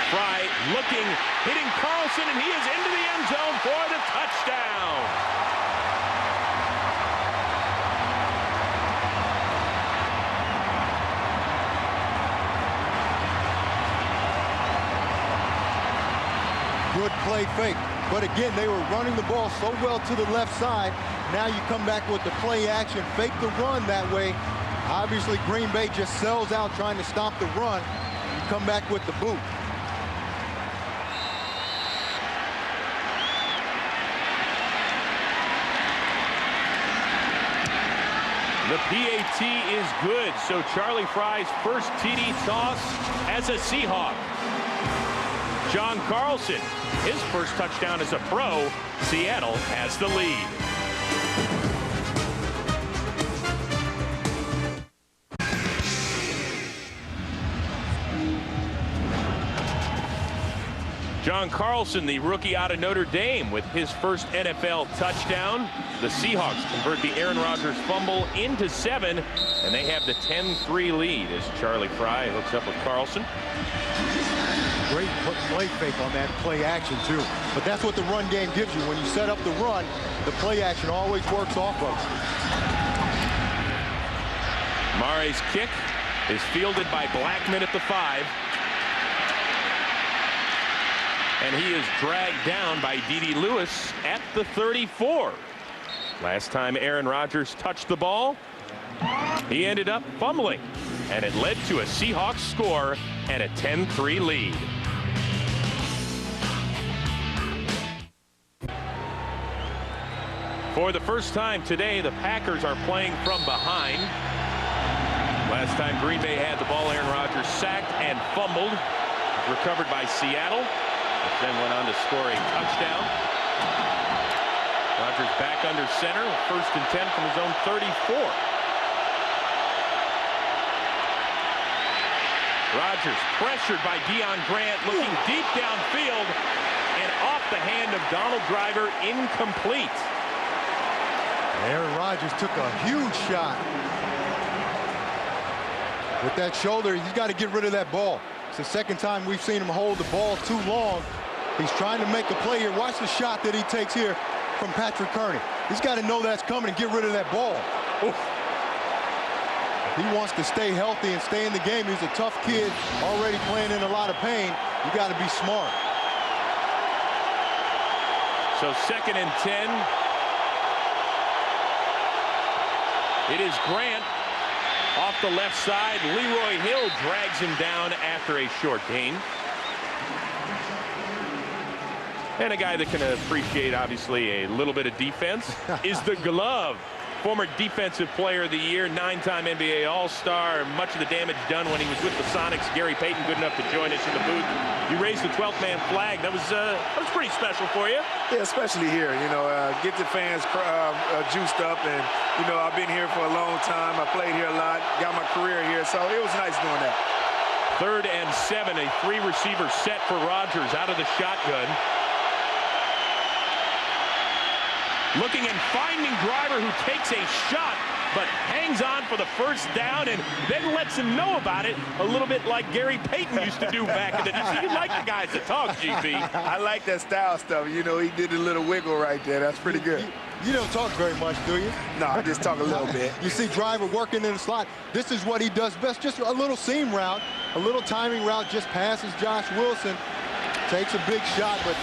Fry looking, hitting Carlson, and he is into the end zone for the touchdown. Good play fake. But again, they were running the ball so well to the left side. Now you come back with the play action, fake the run that way. Obviously, Green Bay just sells out trying to stop the run. You come back with the boot. The PAT is good, so Charlie Fry's first TD toss as a Seahawk. John Carlson, his first touchdown as a pro. Seattle has the lead. John Carlson, the rookie out of Notre Dame, with his first NFL touchdown. The Seahawks convert the Aaron Rodgers fumble into 7, and they have the 10-3 lead as Charlie Fry hooks up with Carlson. Great play fake on that play action, too. But that's what the run game gives you. When you set up the run, the play action always works off of it. Mare's kick is fielded by Blackman at the 5. And he is dragged down by D.D. Lewis at the 34. Last time Aaron Rodgers touched the ball, he ended up fumbling. And it led to a Seahawks score and a 10-3 lead. For the first time today, the Packers are playing from behind. Last time Green Bay had the ball, Aaron Rodgers sacked and fumbled. Recovered by Seattle. Then went on to score a touchdown. Rodgers back under center, 1st and 10 from his own 34. Rodgers pressured by Deion Grant, looking deep downfield and off the hand of Donald Driver, incomplete. Aaron Rodgers took a huge shot. With that shoulder, he's got to get rid of that ball. It's the second time we've seen him hold the ball too long. He's trying to make a play here. Watch the shot that he takes here from Patrick Kearney. He's got to know that's coming and get rid of that ball. Oof. He wants to stay healthy and stay in the game. He's a tough kid, already playing in a lot of pain. You got to be smart. So 2nd and 10. It is Grant off the left side. Leroy Hill drags him down after a short gain. And a guy that can appreciate, obviously, a little bit of defense is the glove. Former Defensive Player of the Year, 9-time NBA All-Star. Much of the damage done when he was with the Sonics. Gary Payton good enough to join us in the booth. You raised the 12th man flag. That was pretty special for you. Yeah, especially here. You know, get the fans juiced up. And, you know, I've been here for a long time. I played here a lot. Got my career here. So it was nice doing that. 3rd and 7. A 3-receiver set for Rodgers out of the shotgun. Looking and finding Driver, who takes a shot, but hangs on for the first down and then lets him know about it, a little bit like Gary Payton used to do back in the day. So you like the guys that talk, GP. I like that style stuff. You know, he did a little wiggle right there. That's pretty good. You don't talk very much, do you? No, I just talk a little bit. You see Driver working in the slot. This is what he does best. Just a little seam route, a little timing route, just passes Josh Wilson. Takes a big shot, but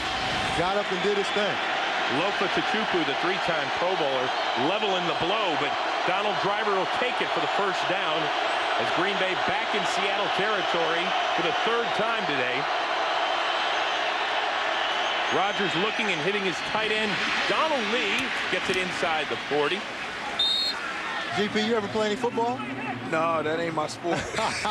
got up and did his thing. Lofa Tachupu, the 3-time Pro Bowler, leveling the blow, but Donald Driver will take it for the first down as Green Bay back in Seattle territory for the 3rd time today. Rodgers looking and hitting his tight end. Donald Lee gets it inside the 40. GP, you ever play any football? No, that ain't my sport.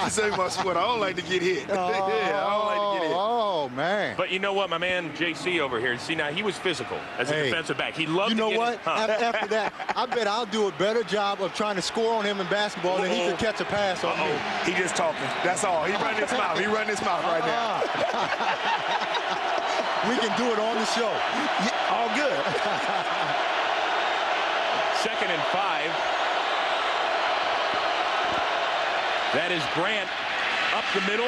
This ain't my sport. I don't like to get hit. Yeah, I don't like to get hit. Oh, man. But you know what, my man JC over here, see, now he was physical as a defensive back. He loved to get You know what? It. After that, I bet I'll do a better job of trying to score on him in basketball than he could catch a pass on me. He just talking. That's all. He running his mouth. He running his mouth right now. We can do it on the show. Yeah, all good. 2nd and 5. That is Grant up the middle.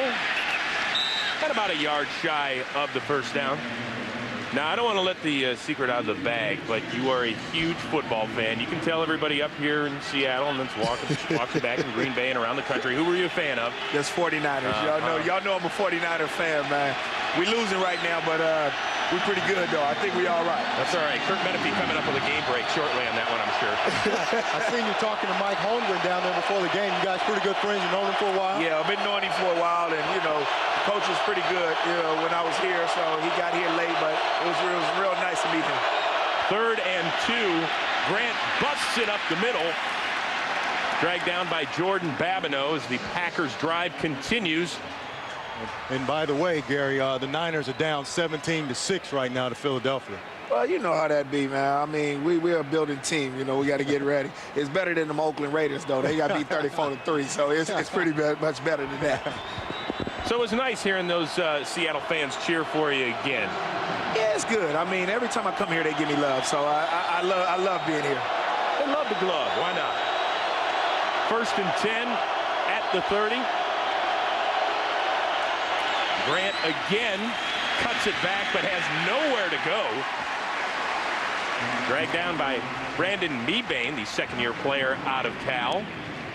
Got about a yard shy of the first down. Now, I don't want to let the secret out of the bag, but you are a huge football fan. You can tell everybody up here in Seattle and then walking back in Green Bay and around the country. Who were you a fan of? That's 49ers. Y'all know I'm a 49er fan, man. We losing right now, but we're pretty good, though. I think we all right. That's all right. Kirk Menefee coming up with a game break shortly on that one, I'm sure. I seen you talking to Mike Holmgren down there before the game. You guys pretty good friends. You known him for a while? Yeah, I've been knowing him for a while, and, you know, the coach was pretty good, you know, when I was here, so he got here late, but it was real nice to meet him. 3rd and 2. Grant busts it up the middle. Dragged down by Jordan Babineau as the Packers drive continues. And by the way, Gary, the Niners are down 17-6 right now to Philadelphia. Well, you know how that be, man. I mean, we're a building team. You know, we got to get ready. It's better than them Oakland Raiders, though. They got beat 34-3, so it's pretty much better than that. So it was nice hearing those Seattle fans cheer for you again. Yeah, it's good. I mean, every time I come here, they give me love. So I love being here. They love the glove. Why not? 1st and 10 at the 30. Grant again cuts it back, but has nowhere to go. Dragged down by Brandon Mebane, the second-year player out of Cal.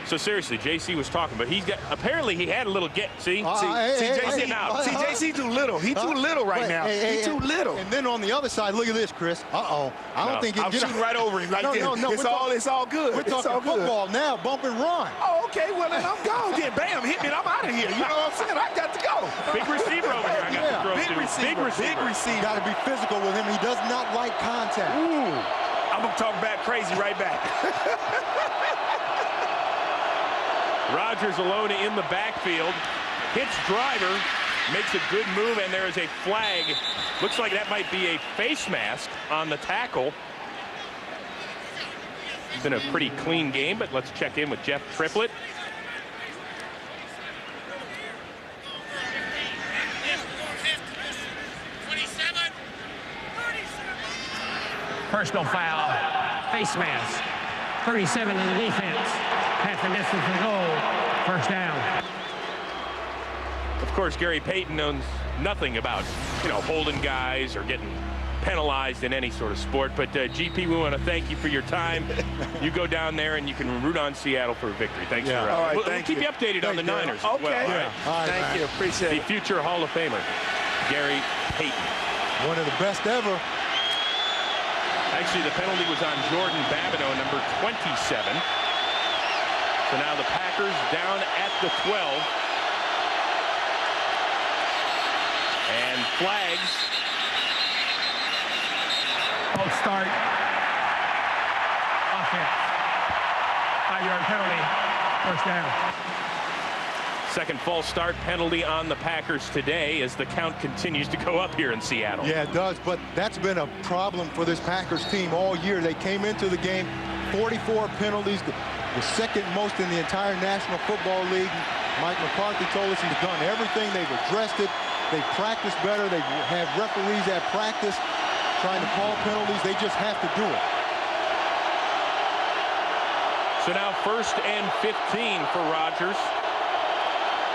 So seriously, JC was talking, but apparently he had a little get. See JC out. See, JC too little. He too little right now. He too little. And then on the other side, look at this, Chris. I don't think I'm shooting right over him like this. No, it's all good. We're talking football now, bump and run. Oh, okay. Well, then I'm gone. Then bam, hit me, and I'm out of here. You know what I'm saying? I got to go. Big receiver over here. I got to throw big receiver. Big receiver. Got to be physical with him. He does not like contact. Ooh. I'm gonna talk back crazy right back. Rodgers alone in the backfield. Hits driver. Makes a good move, and there is a flag. Looks like that might be a face mask on the tackle. It's been a pretty clean game, but let's check in with Jeff Triplett. Personal foul. Face mask. 37 in the defense. Half the distance to goal. 1st down. Of course, Gary Payton knows nothing about, holding guys or getting penalized in any sort of sport. But GP, we want to thank you for your time. You go down there and you can root on Seattle for a victory. Thanks for. All right, we'll keep you updated on the Niners. Okay. Well. All right. Thank you. Appreciate it. The future Hall of Famer, Gary Payton. One of the best ever. Actually, the penalty was on Jordan Babineau, number 27. So now the Packers down at the 12. And flags. False start. Offense. 5-yard penalty. 1st down. Second false start penalty on the Packers today as the count continues to go up here in Seattle. Yeah, it does, but that's been a problem for this Packers team all year. They came into the game 44 penalties, the second most in the entire National Football League. Mike McCarthy told us he's done everything. They've addressed it. They've practiced better. They have referees at practice trying to call penalties. They just have to do it. So now 1st and 15 for Rodgers.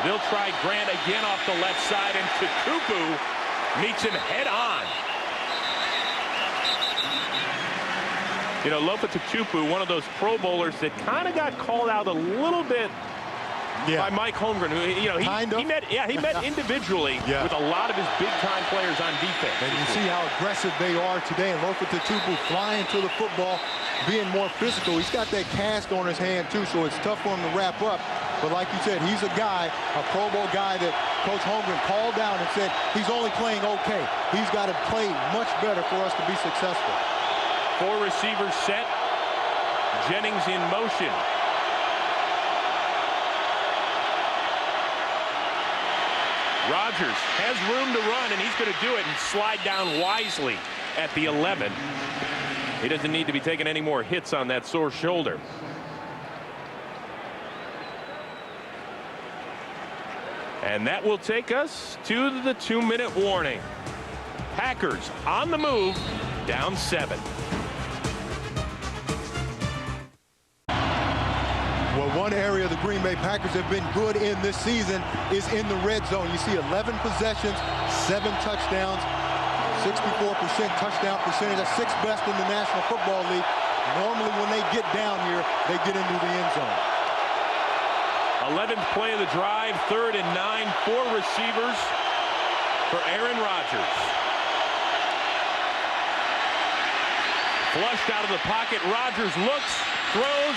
They'll try Grant again off the left side, and Tukupu meets him head on. Lofa Tukupu, one of those Pro Bowlers that kind of got called out a little bit by Mike Holmgren, who he met individually with a lot of his big-time players on defense. And you see how aggressive they are today, and Lofa Tukupu flying to the football, being more physical. He's got that cast on his hand too, so it's tough for him to wrap up. But like you said, he's a guy, a Pro Bowl guy that Coach Holmgren called down and said he's only playing okay. He's got to play much better for us to be successful. 4 receivers set. Jennings in motion. Rodgers has room to run, and he's going to do it and slide down wisely at the 11. He doesn't need to be taking any more hits on that sore shoulder. And that will take us to the 2-minute warning. Packers on the move, down 7. Well, one area the Green Bay Packers have been good in this season is in the red zone. You see 11 possessions, 7 touchdowns, 64% touchdown percentage. That's 6th best in the National Football League. Normally when they get down here, they get into the end zone. 11th play of the drive, 3rd and 9, 4 receivers for Aaron Rodgers. Flushed out of the pocket, Rodgers looks, throws,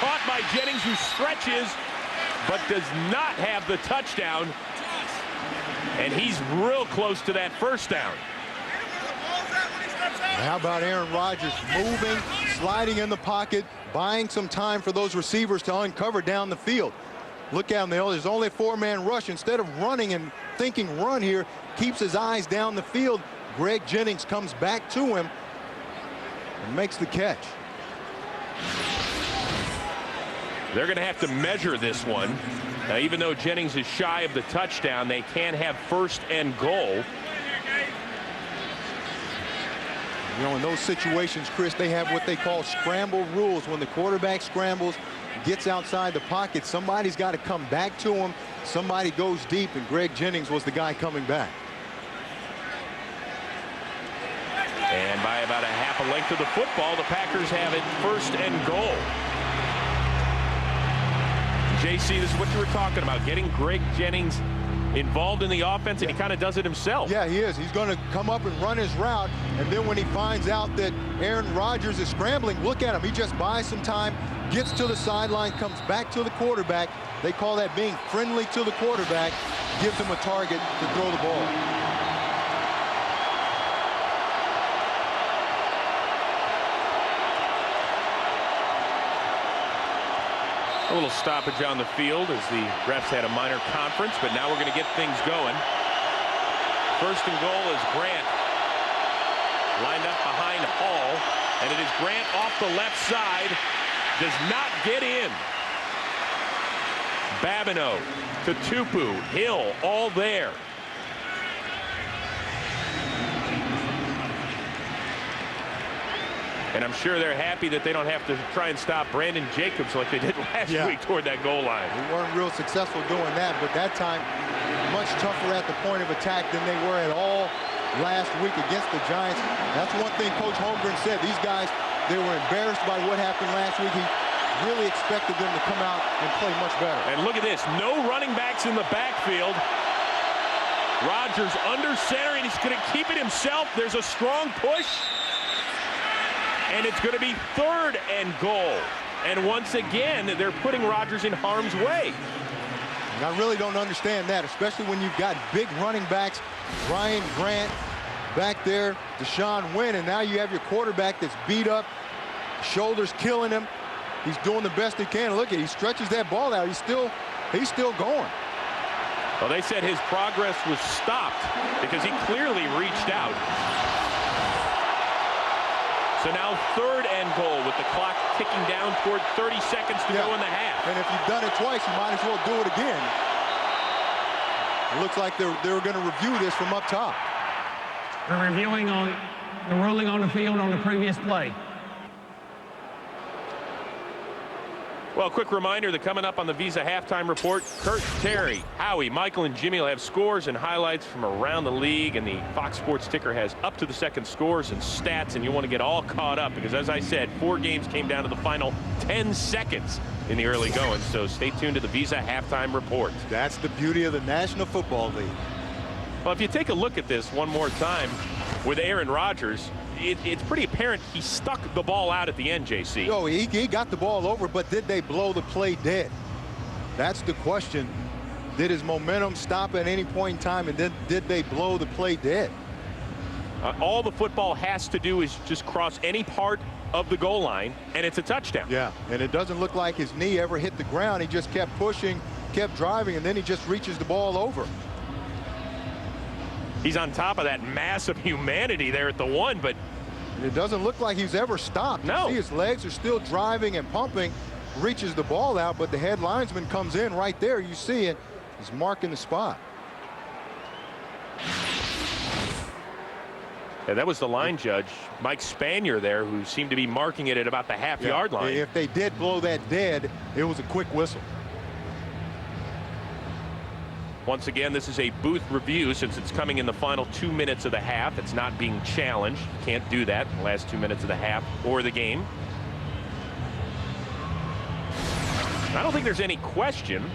caught by Jennings, who stretches, but does not have the touchdown. And he's real close to that 1st down. How about Aaron Rodgers moving, sliding in the pocket, buying some time for those receivers to uncover down the field. Look at him. There's only a 4-man rush. Instead of running and thinking run here, keeps his eyes down the field. Greg Jennings comes back to him and makes the catch. They're going to have to measure this one. Now, even though Jennings is shy of the touchdown, they can have 1st and goal. You know, in those situations, Chris, they have what they call scramble rules. When the quarterback scrambles, gets outside the pocket, somebody's got to come back to him. Somebody goes deep, and Greg Jennings was the guy coming back. And by about a half a length of the football, the Packers have it 1st and goal. JC, this is what you were talking about, getting Greg Jennings involved in the offense, and he kind of does it himself. Yeah, he is. He's going to come up and run his route, and then when he finds out that Aaron Rodgers is scrambling, look at him. He just buys some time, gets to the sideline, comes back to the quarterback. They call that being friendly to the quarterback, gives him a target to throw the ball. A little stoppage on the field as the refs had a minor conference, but now we're going to get things going. 1st and goal is Grant. Lined up behind Hall, and it is Grant off the left side. Does not get in. Babineau to Tupu, Hill, all there. And I'm sure they're happy that they don't have to try and stop Brandon Jacobs like they did last week toward that goal line. They weren't real successful doing that, but that time much tougher at the point of attack than they were at all last week against the Giants. That's one thing Coach Holmgren said. These guys, they were embarrassed by what happened last week. He really expected them to come out and play much better. And look at this. No running backs in the backfield. Rodgers under center, and he's going to keep it himself. There's a strong push. And it's going to be 3rd and goal. And once again, they're putting Rodgers in harm's way. And I really don't understand that, especially when you've got big running backs, Ryan Grant back there, Deshaun Wynn, and now you have your quarterback that's beat up, shoulders killing him. He's doing the best he can. Look at, he stretches that ball out. He's still going. Well, they said his progress was stopped because he clearly reached out. So now 3rd and goal with the clock ticking down toward 30 seconds to go in the half. And if you've done it twice, you might as well do it again. It looks like they're going to review this from up top. We're reviewing on the ruling on the field on the previous play. Well, quick reminder that coming up on the Visa Halftime Report, Kurt, Terry, Howie, Michael, and Jimmy will have scores and highlights from around the league, and the Fox Sports ticker has up to the second scores and stats, and you want to get all caught up because, as I said, 4 games came down to the final 10 seconds in the early going, so stay tuned to the Visa Halftime Report. That's the beauty of the National Football League. Well, if you take a look at this one more time with Aaron Rodgers, it's pretty apparent he stuck the ball out at the end, JC. Oh, he got the ball over, but did they blow the play dead? That's the question. Did his momentum stop at any point in time, and then did they blow the play dead? All the football has to do is just cross any part of the goal line, and it's a touchdown. Yeah, and it doesn't look like his knee ever hit the ground. He just kept pushing, kept driving, and then he just reaches the ball over. He's on top of that massive humanity there at the 1, but it doesn't look like he's ever stopped. No. You see his legs are still driving and pumping, reaches the ball out, but the head linesman comes in right there. You see it. He's marking the spot. Yeah, that was the line judge, Mike Spanier there, who seemed to be marking it at about the half-yard line. If they did blow that dead, it was a quick whistle. Once again, this is a booth review since it's coming in the final 2 minutes of the half. It's not being challenged. You can't do that in the last 2 minutes of the half or the game. I don't think there's any question,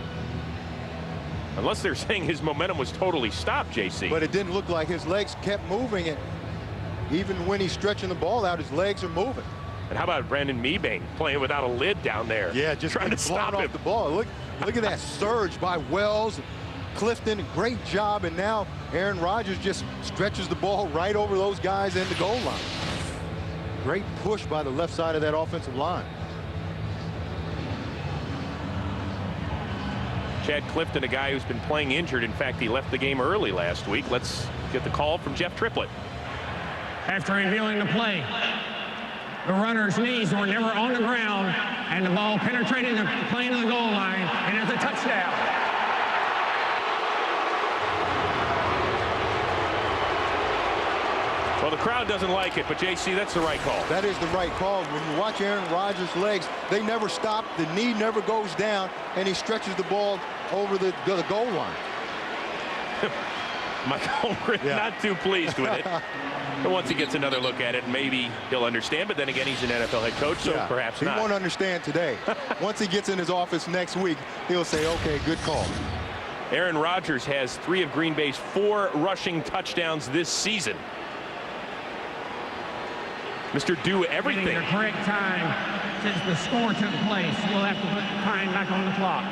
unless they're saying his momentum was totally stopped, JC. But it didn't look like his legs kept moving. And even when he's stretching the ball out, his legs are moving. And how about Brandon Mebane playing without a lid down there? Yeah, just trying to stop him. Off the ball. Look at that surge by Wells. Clifton, great job, and now Aaron Rodgers just stretches the ball right over those guys in the goal line. Great push by the left side of that offensive line. Chad Clifton, a guy who's been playing injured. In fact, he left the game early last week. Let's get the call from Jeff Triplett. After reviewing the play, the runner's knees were never on the ground, and the ball penetrated the plane of the goal line, and it's a touchdown. Well, the crowd doesn't like it, but JC, that's the right call. That is the right call. When you watch Aaron Rodgers' legs, they never stop. The knee never goes down, and he stretches the ball over the goal line. Mike Holmgren not too pleased with it. But once he gets another look at it, maybe he'll understand. But then again, he's an NFL head coach, so perhaps not. He won't understand today. Once he gets in his office next week, he'll say, okay, good call. Aaron Rodgers has 3 of Green Bay's 4 rushing touchdowns this season. Mr. Do Everything. Getting the correct time since the score took place. We'll have to put the time back on the clock.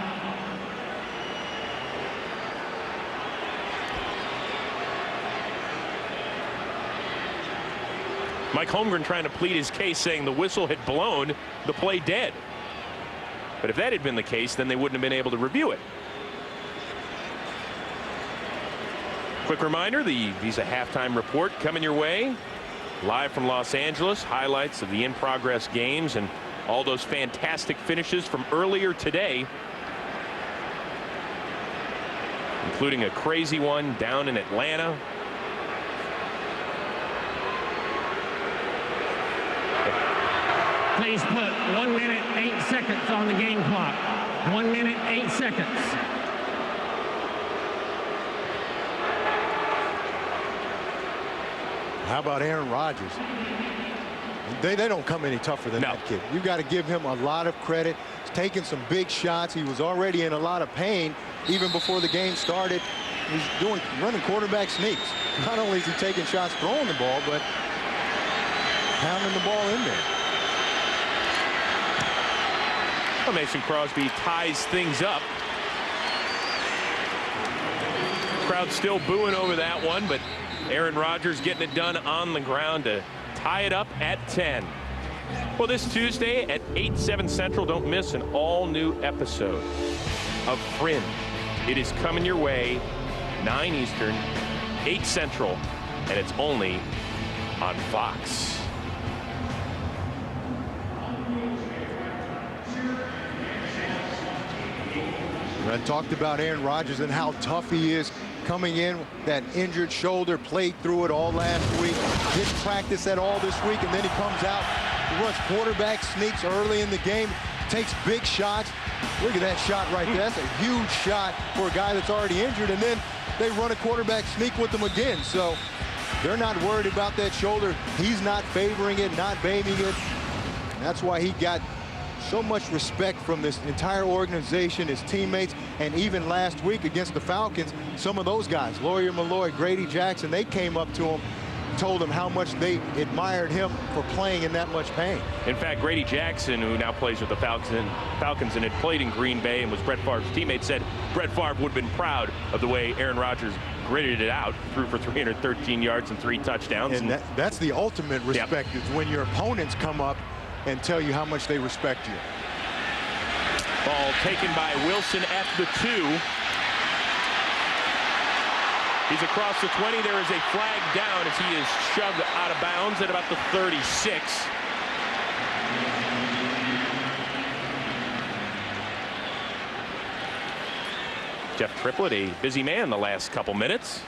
Mike Holmgren trying to plead his case, saying the whistle had blown the play dead. But if that had been the case, then they wouldn't have been able to review it. Quick reminder, the Visa halftime report coming your way. Live from Los Angeles, highlights of the in-progress games and all those fantastic finishes from earlier today, including a crazy one down in Atlanta. Please put 1 minute, 8 seconds on the game clock. 1 minute, 8 seconds. How about Aaron Rodgers? They don't come any tougher than that kid. You've got to give him a lot of credit. He's taking some big shots. He was already in a lot of pain even before the game started. He's running quarterback sneaks. Not only is he taking shots throwing the ball, but pounding the ball in there. Well, Mason Crosby ties things up. Crowd still booing over that one, but Aaron Rodgers getting it done on the ground to tie it up at 10. Well, this Tuesday at 8/7 Central, don't miss an all-new episode of Fringe. It is coming your way, 9 Eastern, 8 Central, and it's only on Fox. I talked about Aaron Rodgers and how tough he is coming in. That injured shoulder, played through it all last week. Didn't practice at all this week, and then he comes out. He runs quarterback sneaks early in the game, takes big shots. Look at that shot right there. That's a huge shot for a guy that's already injured, and then they run a quarterback sneak with him again. So they're not worried about that shoulder. He's not favoring it, not babying it. And that's why he got so much respect from this entire organization, his teammates, and even last week against the Falcons, some of those guys, Lawyer Malloy, Grady Jackson, they came up to him, told him how much they admired him for playing in that much pain. In fact, Grady Jackson, who now plays with the Falcons and had played in Green Bay and was Brett Favre's teammate, said Brett Favre would have been proud of the way Aaron Rodgers gritted it out, threw for 313 yards and 3 touchdowns. And that's the ultimate respect, is when your opponents come up and tell you how much they respect you. Ball taken by Wilson at the 2. He's across the 20. There is a flag down as he is shoved out of bounds at about the 36. Jeff Triplett, a busy man the last couple minutes.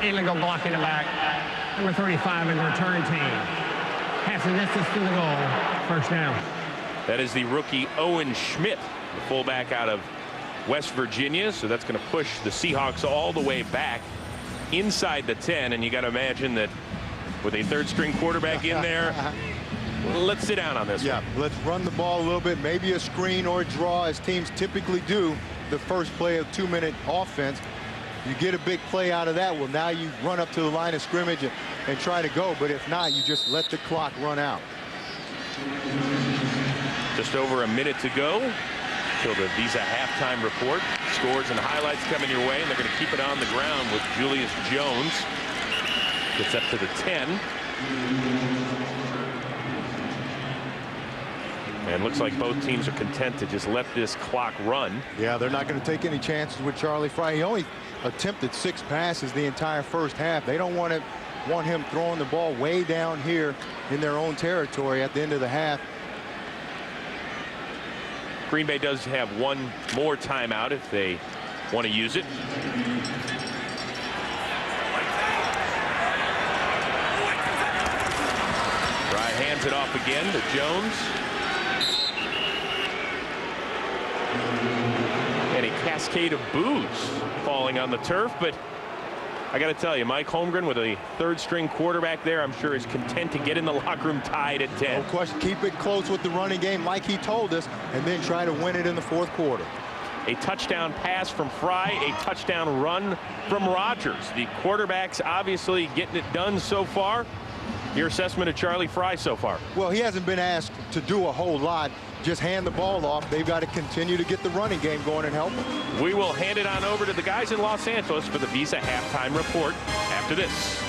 Illegal block in the back. Number 35 in the return team. Half the distance to the goal. First down. That is the rookie Owen Schmidt, the fullback out of West Virginia. So that's going to push the Seahawks all the way back inside the 10. And you got to imagine that with a third-string quarterback in there, let's sit down on this one. Let's run the ball a little bit, maybe a screen or a draw, as teams typically do the first play of 2-minute offense. You get a big play out of that, well, now you run up to the line of scrimmage and try to go. But if not, you just let the clock run out. Just over a minute to go till the Visa halftime report. Scores and highlights coming your way, and they're going to keep it on the ground with Julius Jones. Gets up to the 10. And looks like both teams are content to just let this clock run. Yeah, they're not going to take any chances with Charlie Frye. He only attempted 6 passes the entire first half. They don't want him throwing the ball way down here in their own territory at the end of the half. Green Bay does have one more timeout if they want to use it. Frye hands it off again to Jones. And a cascade of boos falling on the turf, but I got to tell you, Mike Holmgren with a third-string quarterback there, I'm sure is content to get in the locker room tied at 10. No question. Keep it close with the running game like he told us, and then try to win it in the fourth quarter. A touchdown pass from Frye, a touchdown run from Rodgers. The quarterbacks obviously getting it done so far. Your assessment of Charlie Frye so far? Well, he hasn't been asked to do a whole lot. Just hand the ball off. They've got to continue to get the running game going and help them. We will hand it on over to the guys in Los Angeles for the Visa halftime report after this.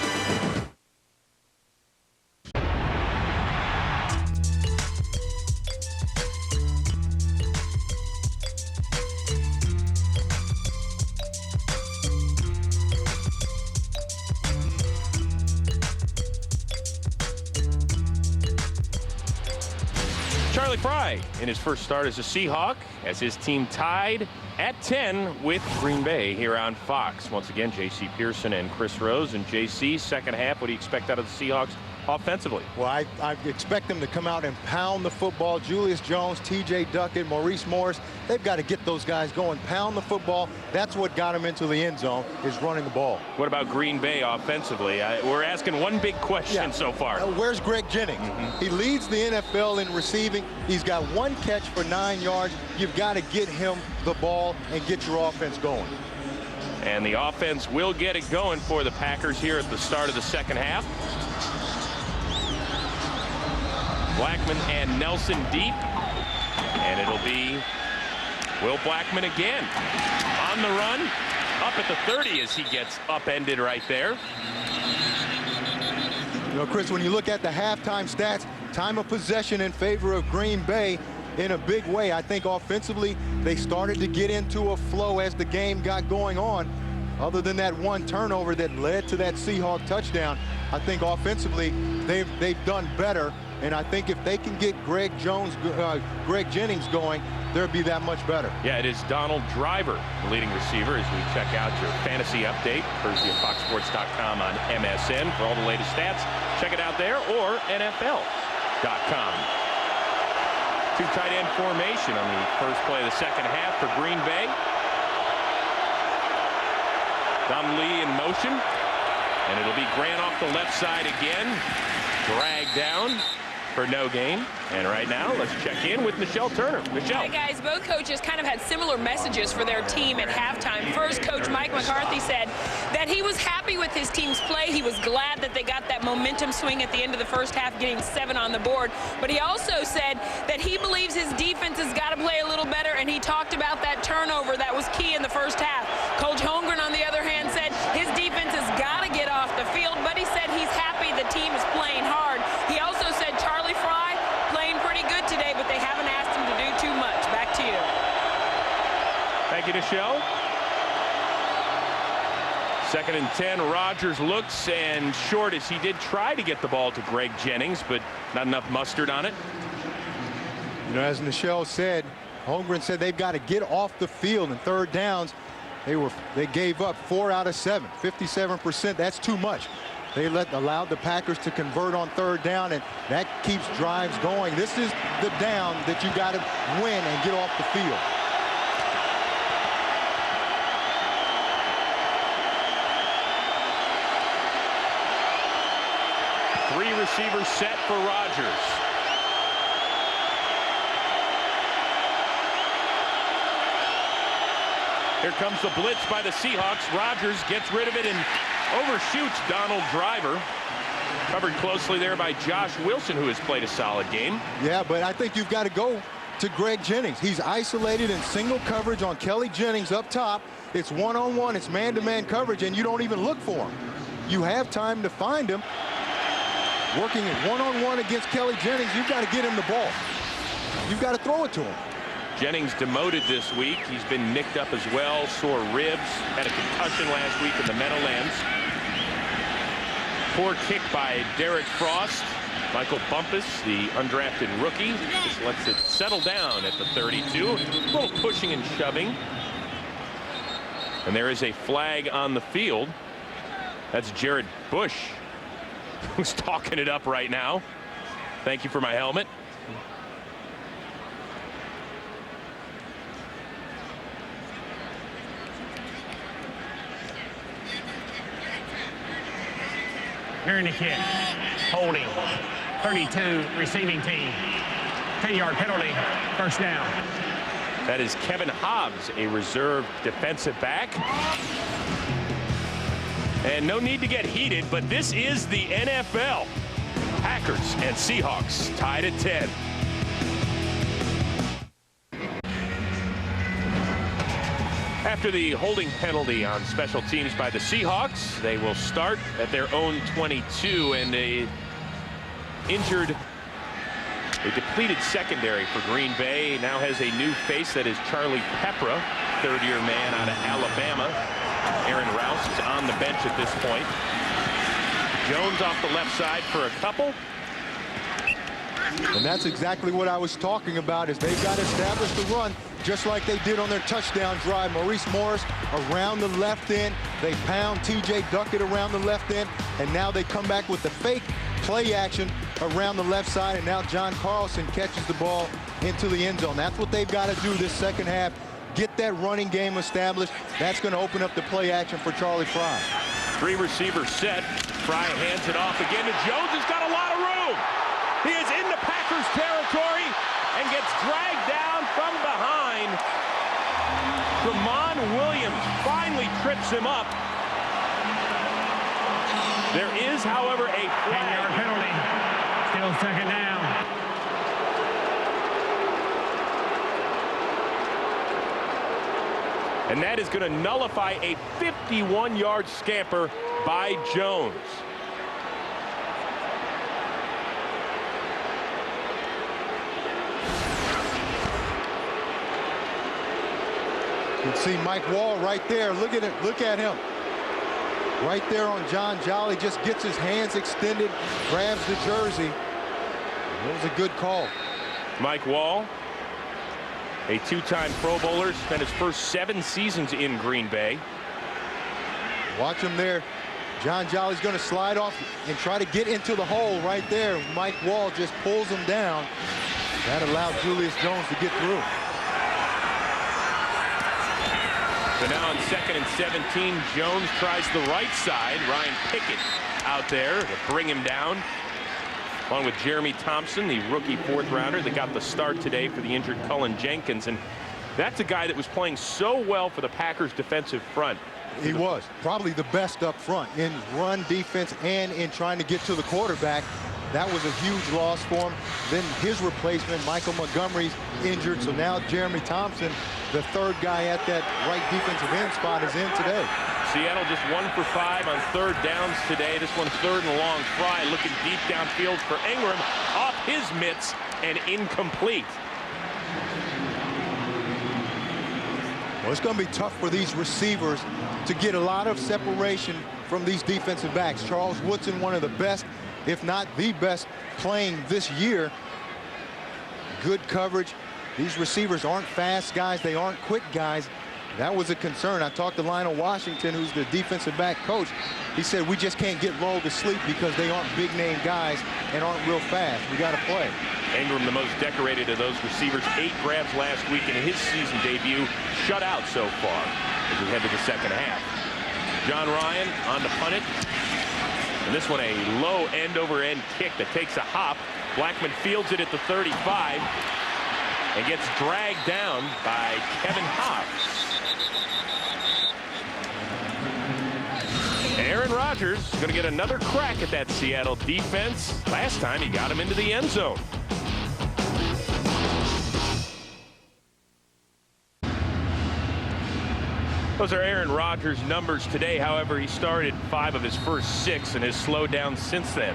Charlie Frye in his first start as a Seahawk as his team tied at 10 with Green Bay here on Fox. Once again, J.C. Pearson and Chris Rose. And J.C., second half, what do you expect out of the Seahawks offensively? Well, I expect them to come out and pound the football. Julius Jones, T.J. Duckett, Maurice Morris, they've got to get those guys going, pound the football. That's what got them into the end zone, is running the ball. What about Green Bay offensively? We're asking one big question so far. Where's Greg Jennings? He leads the NFL in receiving. He's got 1 catch for 9 yards. You've got to get him the ball and get your offense going. And the offense will get it going for the Packers here at the start of the second half. Blackman and Nelson deep. And it'll be Will Blackman again on the run. Up at the 30 as he gets upended right there. You know, Chris, when you look at the halftime stats, time of possession in favor of Green Bay in a big way. I think offensively they started to get into a flow as the game got going on. Other than that one turnover that led to that Seahawk touchdown, I think offensively they've done better. And I think if they can get Greg Jennings going, they'll be that much better. Yeah, it is Donald Driver, the leading receiver, as we check out your fantasy update, courtesy of FoxSports.com on MSN for all the latest stats. Check it out there, or NFL.com. 2 tight end formation on the first play of the second half for Green Bay. Don Lee in motion, and it'll be Grant off the left side again, dragged down for no gain. And right now, let's check in with Michelle Turner. Michelle. Hey guys, both coaches kind of had similar messages for their team at halftime. First, Coach Mike McCarthy said that he was happy with his team's play. He was glad that they got that momentum swing at the end of the first half, getting 7 on the board. But he also said that he believes his defense has got to play a little better, and he talked about that turnover that was key in the first half. Coach Holmgren, on the other hand, said his defense has got to get off the field, but he said he's happy the team is playing hard. He also said Charlie Frye playing pretty good today, but they haven't asked him to do too much. Back to you. Thank you, Michelle. 2nd and 10. Rodgers looks and short as he did try to get the ball to Greg Jennings, but not enough mustard on it. You know, as Michelle said, Holmgren said they've got to get off the field in third downs. They gave up 4 out of 7, 57%. That's too much. They allowed the Packers to convert on third down, and that keeps drives going. This is the down that you got to win and get off the field. Three receivers set for Rodgers. Here comes the blitz by the Seahawks. Rodgers gets rid of it and overshoots Donald Driver. Covered closely there by Josh Wilson, who has played a solid game. Yeah, but I think you've got to go to Greg Jennings. He's isolated in single coverage on Kelly Jennings up top. It's one-on-one, it's man-to-man coverage, and you don't even look for him. You have time to find him. Working one-on-one against Kelly Jennings, you've got to get him the ball. you've got to throw it to him. Jennings demoted this week. He's been nicked up as well, sore ribs, had a concussion last week in the Meadowlands. Poor kick by Derek Frost. Michael Bumpus, the undrafted rookie, just lets it settle down at the 32. A little pushing and shoving. And there is a flag on the field. That's Jared Bush, who's talking it up right now. Thank you for my helmet. During the kick, holding, 32 receiving team, 10-yard penalty, first down. That is Kevin Hobbs, a reserve defensive back. And no need to get heated, but this is the NFL. Packers and Seahawks tied at 10. After the holding penalty on special teams by the Seahawks, they will start at their own 22, and a depleted secondary for Green Bay now has a new face. That is Charlie Peppra, third-year man out of Alabama. Aaron Rouse is on the bench at this point. Jones off the left side for a couple. And that's exactly what I was talking about, is they've got to establish the run just like they did on their touchdown drive. Maurice Morris around the left end. They pound T.J. Duckett around the left end, and now they come back with the fake play action around the left side, and now John Carlson catches the ball into the end zone. That's what they've got to do this second half. Get that running game established. That's going to open up the play action for Charlie Fry. Three receivers set. Fry hands it off again to Jones. Has got a lot of room. He is in the Packers territory and gets dragged down from behind. Tramon Williams finally trips him up. There is, however, a flag. 10-yard penalty. Still second down. And that is going to nullify a 51-yard scamper by Jones. You can see Mike Wall right there. Look at it. Look at him. Right there on John Jolly. Just gets his hands extended, grabs the jersey. It was a good call. Mike Wall, a two-time Pro Bowler, spent his first 7 seasons in Green Bay. Watch him there. John Jolly's going to slide off and try to get into the hole right there. Mike Wall just pulls him down. That allowed Julius Jones to get through. So now on 2nd and 17, Jones tries the right side. Ryan Pickett out there to bring him down, along with Jeremy Thompson, the rookie 4th rounder that got the start today for the injured Cullen Jenkins. And that's a guy that was playing so well for the Packers defensive front. He was probably the best up front in run defense and in trying to get to the quarterback. That was a huge loss for him. Then his replacement, Michael Montgomery's injured, so now Jeremy Thompson, the 3rd guy at that right defensive end spot, is in today. Seattle just 1 for 5 on 3rd downs today. This one's 3rd and long. Fry looking deep downfield for Ingram, off his mitts and incomplete. Well, it's going to be tough for these receivers to get a lot of separation from these defensive backs. Charles Woodson, one of the best, if not the best, playing this year. Good coverage. These receivers aren't fast guys. They aren't quick guys. That was a concern. I talked to Lionel Washington, who's the defensive back coach. He said, we just can't get lulled to sleep because they aren't big-name guys and aren't real fast. We got to play. Ingram, the most decorated of those receivers, 8 grabs last week in his season debut, shut out so far as we head to the second half. John Ryan on to punt it. And this one a low end-over-end kick that takes a hop. Blackman fields it at the 35 and gets dragged down by Kevin Hobbs. Aaron Rodgers is going to get another crack at that Seattle defense. Last time he got him into the end zone. Those are Aaron Rodgers' numbers today. However, he started 5 of his first 6 and has slowed down since then.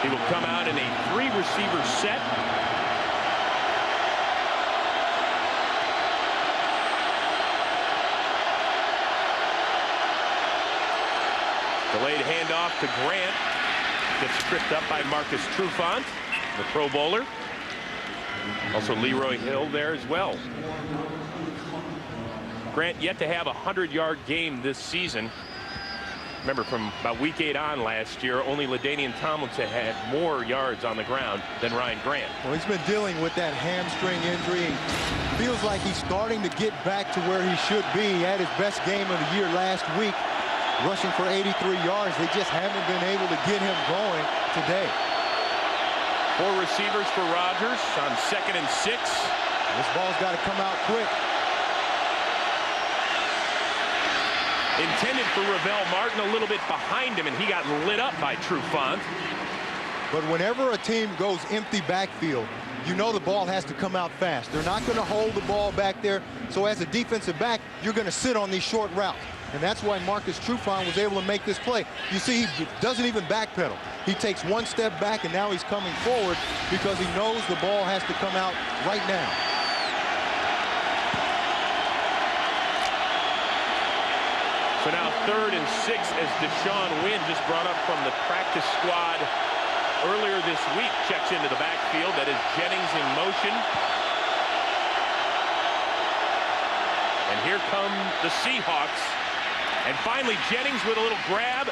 He will come out in a 3-receiver set. Delayed handoff to Grant. Gets tripped up by Marcus Trufant, the Pro Bowler. Also Leroy Hill there as well. Grant yet to have a 100-yard game this season. Remember, from about week 8 on last year, only LaDainian Tomlinson had more yards on the ground than Ryan Grant. Well, he's been dealing with that hamstring injury. Feels like he's starting to get back to where he should be. He had his best game of the year last week, rushing for 83 yards. They just haven't been able to get him going today. 4 receivers for Rodgers on 2nd and 6. This ball's got to come out quick. Intended for Ravel Martin, a little bit behind him, and he got lit up by Trufant. But whenever a team goes empty backfield, you know the ball has to come out fast. They're not going to hold the ball back there. So as a defensive back, you're going to sit on these short routes. And that's why Marcus Trufant was able to make this play. You see, he doesn't even backpedal. He takes 1 step back, and now he's coming forward because he knows the ball has to come out right now. So now 3rd and 6 as Deshaun Wynn, just brought up from the practice squad earlier this week, checks into the backfield. That is Jennings in motion. And here come the Seahawks. And finally Jennings with a little grab.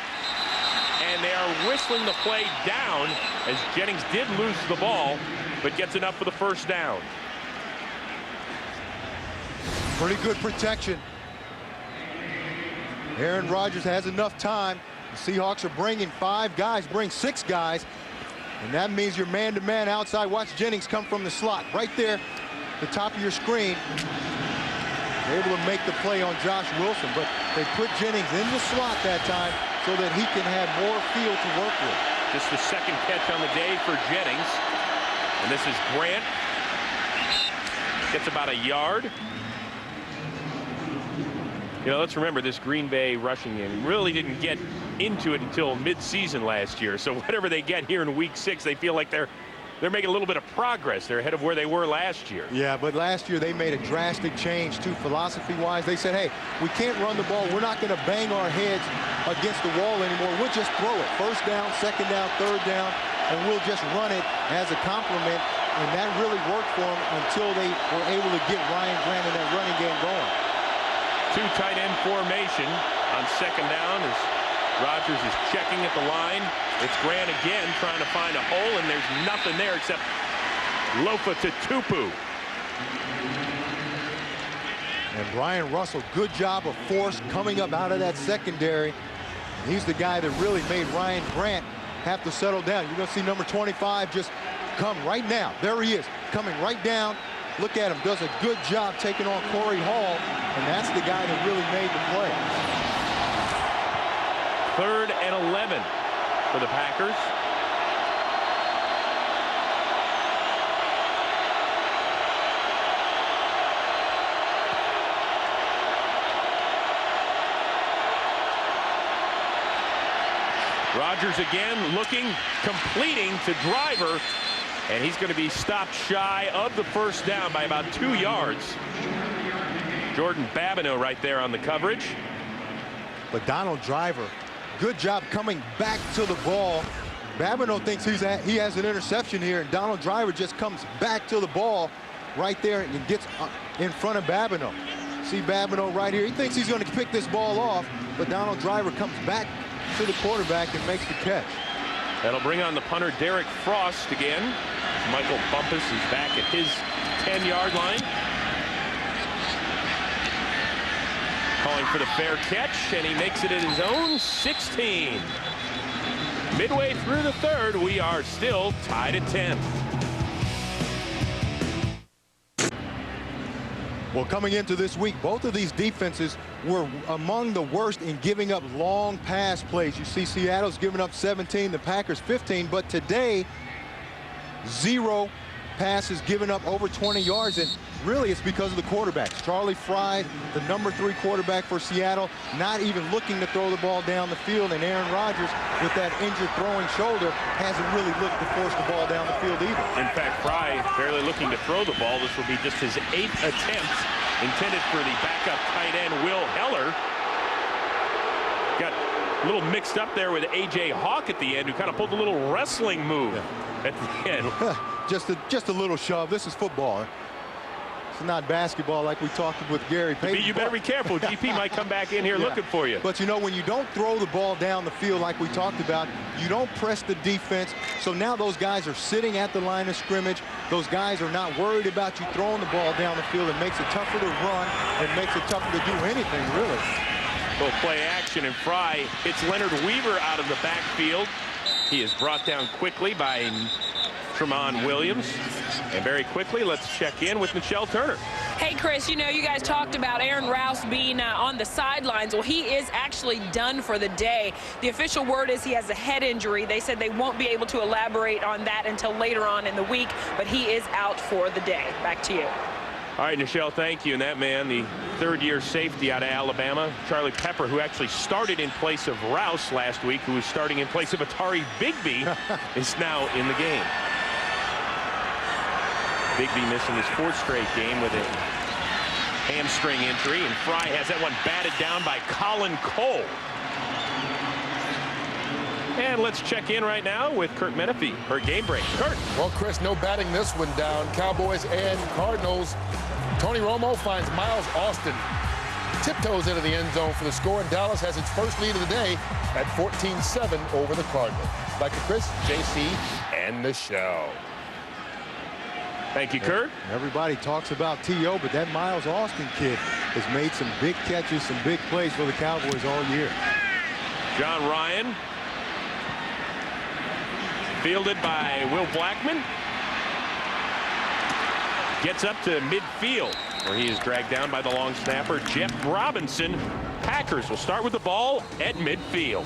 And they are whistling the play down as Jennings did lose the ball, but gets enough for the first down. Pretty good protection. Aaron Rodgers has enough time. The Seahawks are bringing 5 guys, bring 6 guys. And that means you're man-to-man outside. Watch Jennings come from the slot right there, the top of your screen. They're able to make the play on Josh Wilson, but they put Jennings in the slot that time so that he can have more field to work with. Just the 2nd catch on the day for Jennings. And this is Grant. Gets about a yard. You know, let's remember this Green Bay rushing game really didn't get into it until mid-season last year. So whatever they get here in week 6, they feel like they're making a little bit of progress. They're ahead of where they were last year. Yeah, but last year they made a drastic change too, philosophy-wise. They said, hey, we can't run the ball. We're not going to bang our heads against the wall anymore. We'll just throw it. 1st down, 2nd down, 3rd down, and we'll just run it as a complement. And that really worked for them until they were able to get Ryan Grant in that running game going. 2 tight end formation on 2nd down as Rodgers is checking at the line. It's Grant again trying to find a hole, and there's nothing there except Lofa to Tupu. And Brian Russell, good job of force coming up out of that secondary. He's the guy that really made Ryan Grant have to settle down. You're going to see number 25 just come right now. There he is, coming right down. Look at him, does a good job taking on Corey Hall, and that's the guy that really made the play. 3rd and 11 for the Packers. Rodgers again looking, completing to Driver. And he's going to be stopped shy of the 1st down by about 2 yards. Jordan Babineau right there on the coverage. But Donald Driver, good job coming back to the ball. Babineau thinks he has an interception here, and Donald Driver just comes back to the ball right there and gets in front of Babineau. See Babineau right here. He thinks he's going to pick this ball off, but Donald Driver comes back to the quarterback and makes the catch. That'll bring on the punter Derek Frost again. Michael Bumpus is back at his 10-yard line. Calling for the fair catch, and he makes it at his own 16. Midway through the 3rd, we are still tied at 10. Well, coming into this week, both of these defenses were among the worst in giving up long pass plays. You see Seattle's giving up 17, the Packers 15, but today 0 passes given up over 20 yards, and really it's because of the quarterbacks. Charlie Fry, the number 3 quarterback for Seattle, not even looking to throw the ball down the field, and Aaron Rodgers, with that injured throwing shoulder, hasn't really looked to force the ball down the field either. In fact, Fry barely looking to throw the ball. This will be just his 8th attempt, intended for the backup tight end, Will Heller. Got a little mixed up there with A.J. Hawk at the end, who kind of pulled a little wrestling move at the end. just a little shove. This is football. It's not basketball like we talked with Gary Payton. You better be careful. GP might come back in here looking for you. But, you know, when you don't throw the ball down the field like we talked about, you don't press the defense. So now those guys are sitting at the line of scrimmage. Those guys are not worried about you throwing the ball down the field. It makes it tougher to run. It makes it tougher to do anything, really. Well, play action, and Fry hits Leonard Weaver out of the backfield. He is brought down quickly by Tramon Williams. And very quickly, let's check in with Michelle Turner. Hey, Chris, you know, you guys talked about Aaron Rouse being on the sidelines. Well, he is actually done for the day. The official word is he has a head injury. They said they won't be able to elaborate on that until later on in the week, but he is out for the day. Back to you. All right, Michelle, thank you. And that man, the 3rd-year safety out of Alabama, Charlie Pepper, who actually started in place of Rouse last week, who was starting in place of Atari Bigby, is now in the game. Bigby missing his 4th straight game with a hamstring injury, and Fry has that one batted down by Colin Cole. And let's check in right now with Kurt Menefee for Game Break. Kurt. Well, Chris, no batting this one down. Cowboys and Cardinals. Tony Romo finds Miles Austin. Tiptoes into the end zone for the score, and Dallas has its first lead of the day at 14-7 over the Cardinals. Back to Chris, JC, and the show. Thank you, Kurt. Everybody talks about T.O., but that Miles Austin kid has made some big catches, some big plays for the Cowboys all year. John Ryan, fielded by Will Blackman, gets up to midfield, where he is dragged down by the long snapper, Jeff Robinson. Packers will start with the ball at midfield.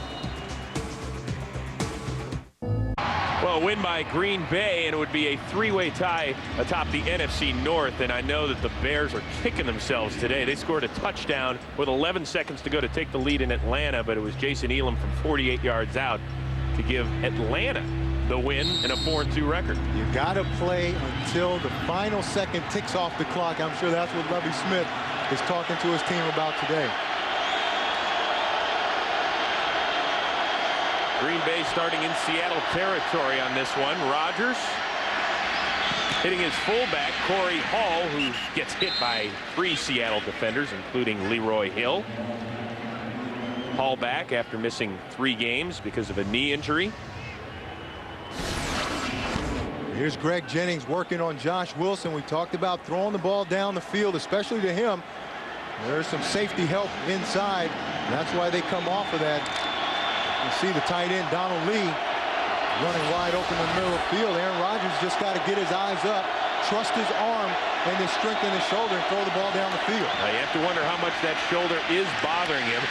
Well, a win by Green Bay, and it would be a 3-way tie atop the NFC North. And I know that the Bears are kicking themselves today. They scored a touchdown with 11 seconds to go to take the lead in Atlanta, but it was Jason Elam from 48 yards out to give Atlanta the win and a 4-2 record. You got to play until the final second ticks off the clock. I'm sure that's what Lovie Smith is talking to his team about today. Green Bay starting in Seattle territory on this one. Rodgers hitting his fullback, Corey Hall, who gets hit by 3 Seattle defenders, including Leroy Hill. Hall back after missing 3 games because of a knee injury. Here's Greg Jennings working on Josh Wilson. We talked about throwing the ball down the field, especially to him. There's some safety help inside. That's why they come off of that. You see the tight end, Donald Lee, running wide open in the middle of the field. Aaron Rodgers just got to get his eyes up, trust his arm, and then strengthen his shoulder and throw the ball down the field. Now you have to wonder how much that shoulder is bothering him,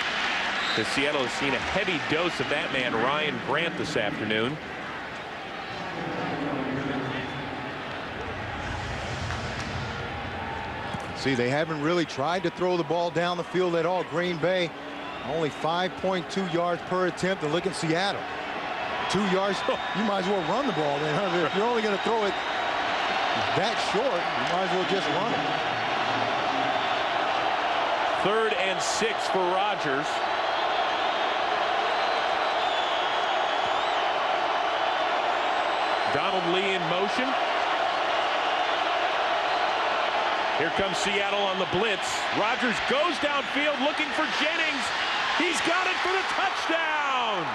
because Seattle has seen a heavy dose of that man, Ryan Grant, this afternoon. See, they haven't really tried to throw the ball down the field at all. Green Bay only 5.2 yards per attempt, and look at Seattle. 2 yards. You might as well run the ball then. Huh? If you're only going to throw it that short, you might as well just run it. 3rd and 6 for Rodgers. Donald Lee in motion. Here comes Seattle on the blitz. Rodgers goes downfield looking for Jennings. He's got it for the touchdown.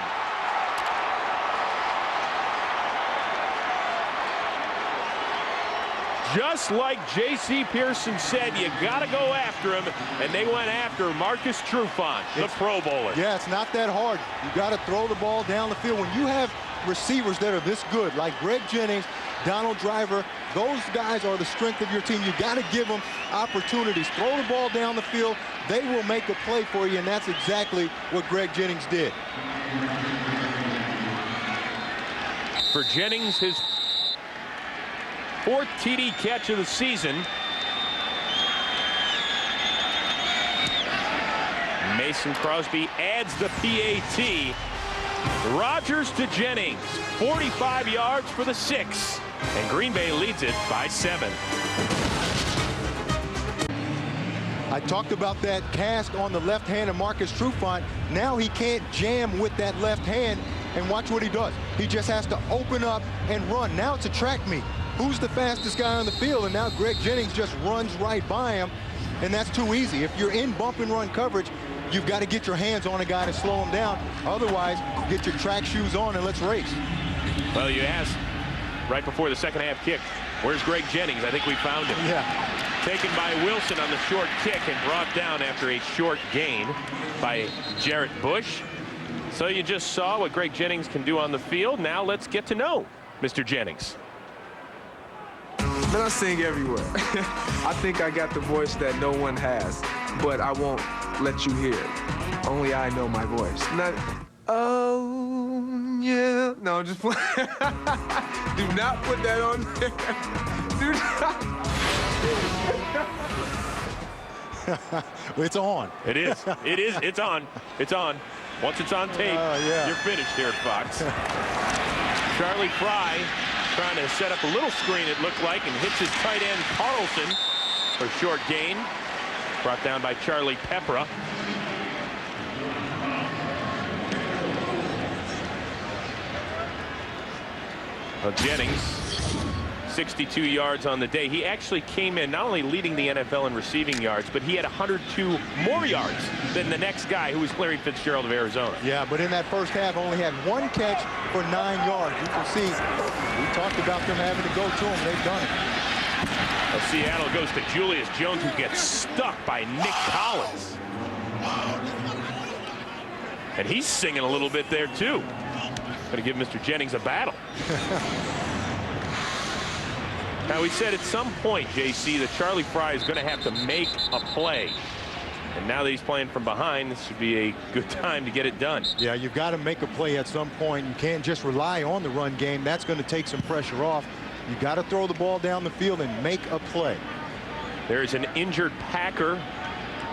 Just like J.C. Pearson said, you got to go after him, and they went after Marcus Trufant, the Pro Bowler. Yeah, it's not that hard. You got to throw the ball down the field. When you have receivers that are this good, like Greg Jennings, Donald Driver, those guys are the strength of your team. You got to give them opportunities. Throw the ball down the field. They will make a play for you, and that's exactly what Greg Jennings did. For Jennings, his 4th TD catch of the season. Mason Crosby adds the PAT. Rodgers to Jennings, 45 yards for the 6. And Green Bay leads it by 7. I talked about that cast on the left hand of Marcus Trufant. Now he can't jam with that left hand, and watch what he does. He just has to open up and run. Now it's a track meet. Who's the fastest guy on the field? And now Greg Jennings just runs right by him, and that's too easy. If you're in bump and run coverage, you've got to get your hands on a guy to slow him down. Otherwise, get your track shoes on and let's race. Well, you asked right before the second half kick, where's Greg Jennings? I think we found him. Yeah. Taken by Wilson on the short kick and brought down after a short gain by Jarrett Bush. So you just saw what Greg Jennings can do on the field. Now let's get to know Mr. Jennings. Man, I sing everywhere. I think I got the voice that no one has, but I won't let you hear it. Only I know my voice. Not, oh, yeah. No, just play. Do not put that on there. Do not. It's on. It is. It is. It's on. It's on. Once it's on tape, yeah. You're finished here at Fox. Charlie Fry trying to set up a little screen, it looked like, and hits his tight end Carlson for a short gain. Brought down by Charlie Pepra. Well, Jennings, 62 yards on the day. He actually came in not only leading the NFL in receiving yards, but he had 102 more yards than the next guy, who was Larry Fitzgerald of Arizona. Yeah, but in that first half, only had 1 catch for 9 yards. You can see, we talked about them having to go to him. They've done it. Well, Seattle goes to Julius Jones, who gets stuck by Nick Collins. And he's singing a little bit there, too. Going to give Mr. Jennings a battle. Now, we said at some point, JC, that Charlie Fry is going to have to make a play. And now that he's playing from behind, this should be a good time to get it done. Yeah, you've got to make a play at some point. You can't just rely on the run game. That's going to take some pressure off. You got to throw the ball down the field and make a play. There's an injured Packer.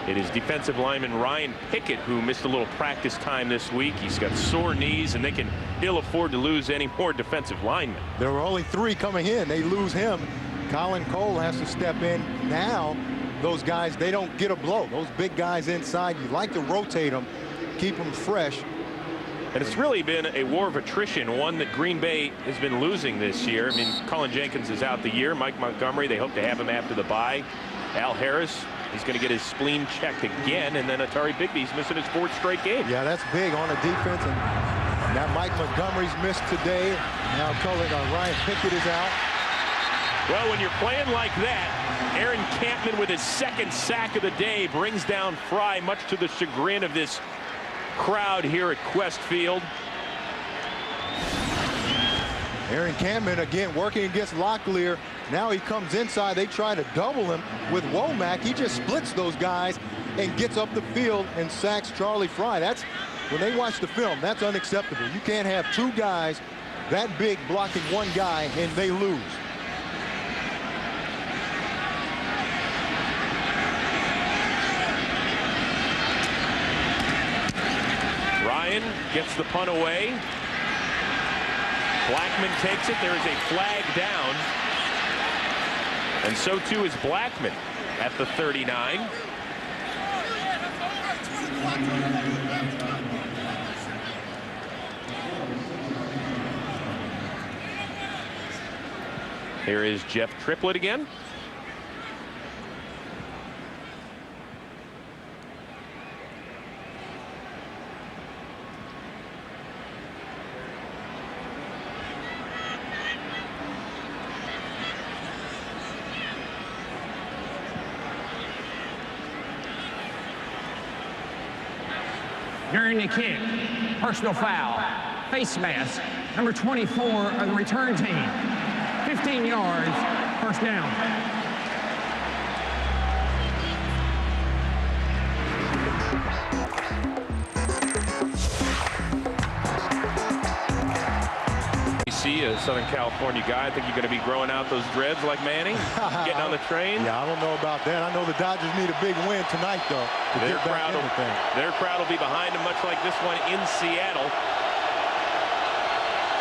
It is defensive lineman Ryan Pickett, who missed a little practice time this week. He's got sore knees, and they can ill afford to lose any more defensive linemen. There were only 3 coming in. They lose him. Colin Cole has to step in. Now, those guys, they don't get a blow. Those big guys inside, you like to rotate them, keep them fresh. And it's really been a war of attrition, one that Green Bay has been losing this year. I mean, Colin Jenkins is out the year. Mike Montgomery, they hope to have him after the bye. Al Harris, he's going to get his spleen checked again. And then Atari Bigby's missing his 4th straight game. Yeah, that's big on the defense. And now Mike Montgomery's missed today. Now Ryan Pickett is out. Well, when you're playing like that, Aaron Campman with his 2nd sack of the day brings down Fry, much to the chagrin of this crowd here at Quest Field. Aaron Campman again working against Locklear. Now he comes inside. They try to double him with Womack. He just splits those guys and gets up the field and sacks Charlie Fry. That's, when they watch the film, that's unacceptable. You can't have 2 guys that big blocking 1 guy and they lose. Ryan gets the punt away. Blackman takes it. There is a flag down. And so too is Blackman at the 39. Here is Jeff Triplett again. During the kick, personal foul, face mask, number 24 of the return team. 15 yards, first down. KC, a Southern California guy. I think you're going to be growing out those dreads like Manning, getting on the train. Yeah, I don't know about that. I know the Dodgers need a big win tonight, though, to Their get back into things. Their crowd will be behind them, much like this one in Seattle.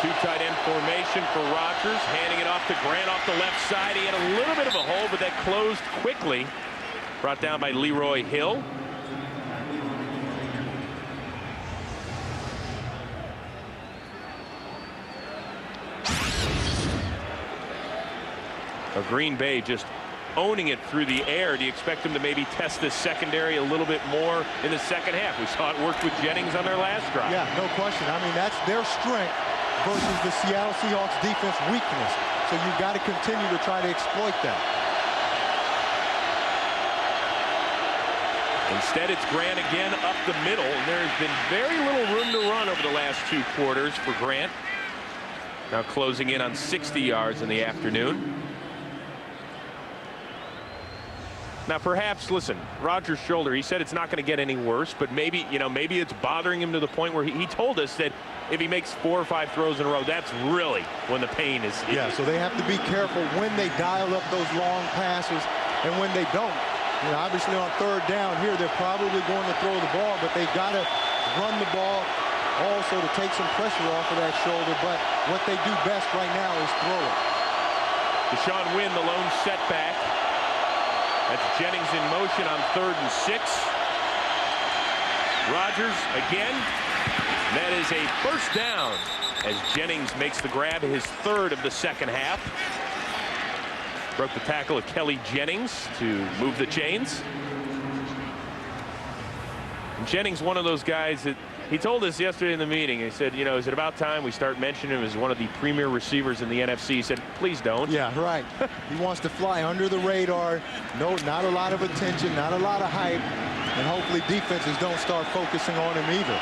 Two tight end formation for Rodgers, handing it off to Grant off the left side. He had a little bit of a hole, but that closed quickly. Brought down by Leroy Hill. Green Bay just owning it through the air. Do you expect them to maybe test this secondary a little bit more in the second half? We saw it work with Jennings on their last drive. Yeah, no question. I mean, that's their strength versus the Seattle Seahawks defense weakness. So you've got to continue to try to exploit that. Instead, it's Grant again up the middle, and there's been very little room to run over the last 2 quarters for Grant. Now closing in on 60 yards in the afternoon. Now, perhaps, listen, Rodgers' shoulder, he said it's not going to get any worse, but maybe, maybe it's bothering him to the point where he told us that if he makes 4 or 5 throws in a row, that's really when the pain is. Yeah, so they have to be careful when they dial up those long passes and when they don't. Obviously on 3rd down here, they're probably going to throw the ball, but they've got to run the ball also to take some pressure off of that shoulder. But what they do best right now is throw it. Deshaun Wynn, the lone setback. That's Jennings in motion on 3rd and 6. Rodgers again. That is a first down as Jennings makes the grab, his 3rd of the second half. Broke the tackle of Kelly Jennings to move the chains. And Jennings, one of those guys that he told us yesterday in the meeting, he said, is it about time we start mentioning him as one of the premier receivers in the NFC? He said, please don't. Yeah, right. He wants to fly under the radar. No, not a lot of attention, not a lot of hype. And hopefully defenses don't start focusing on him either.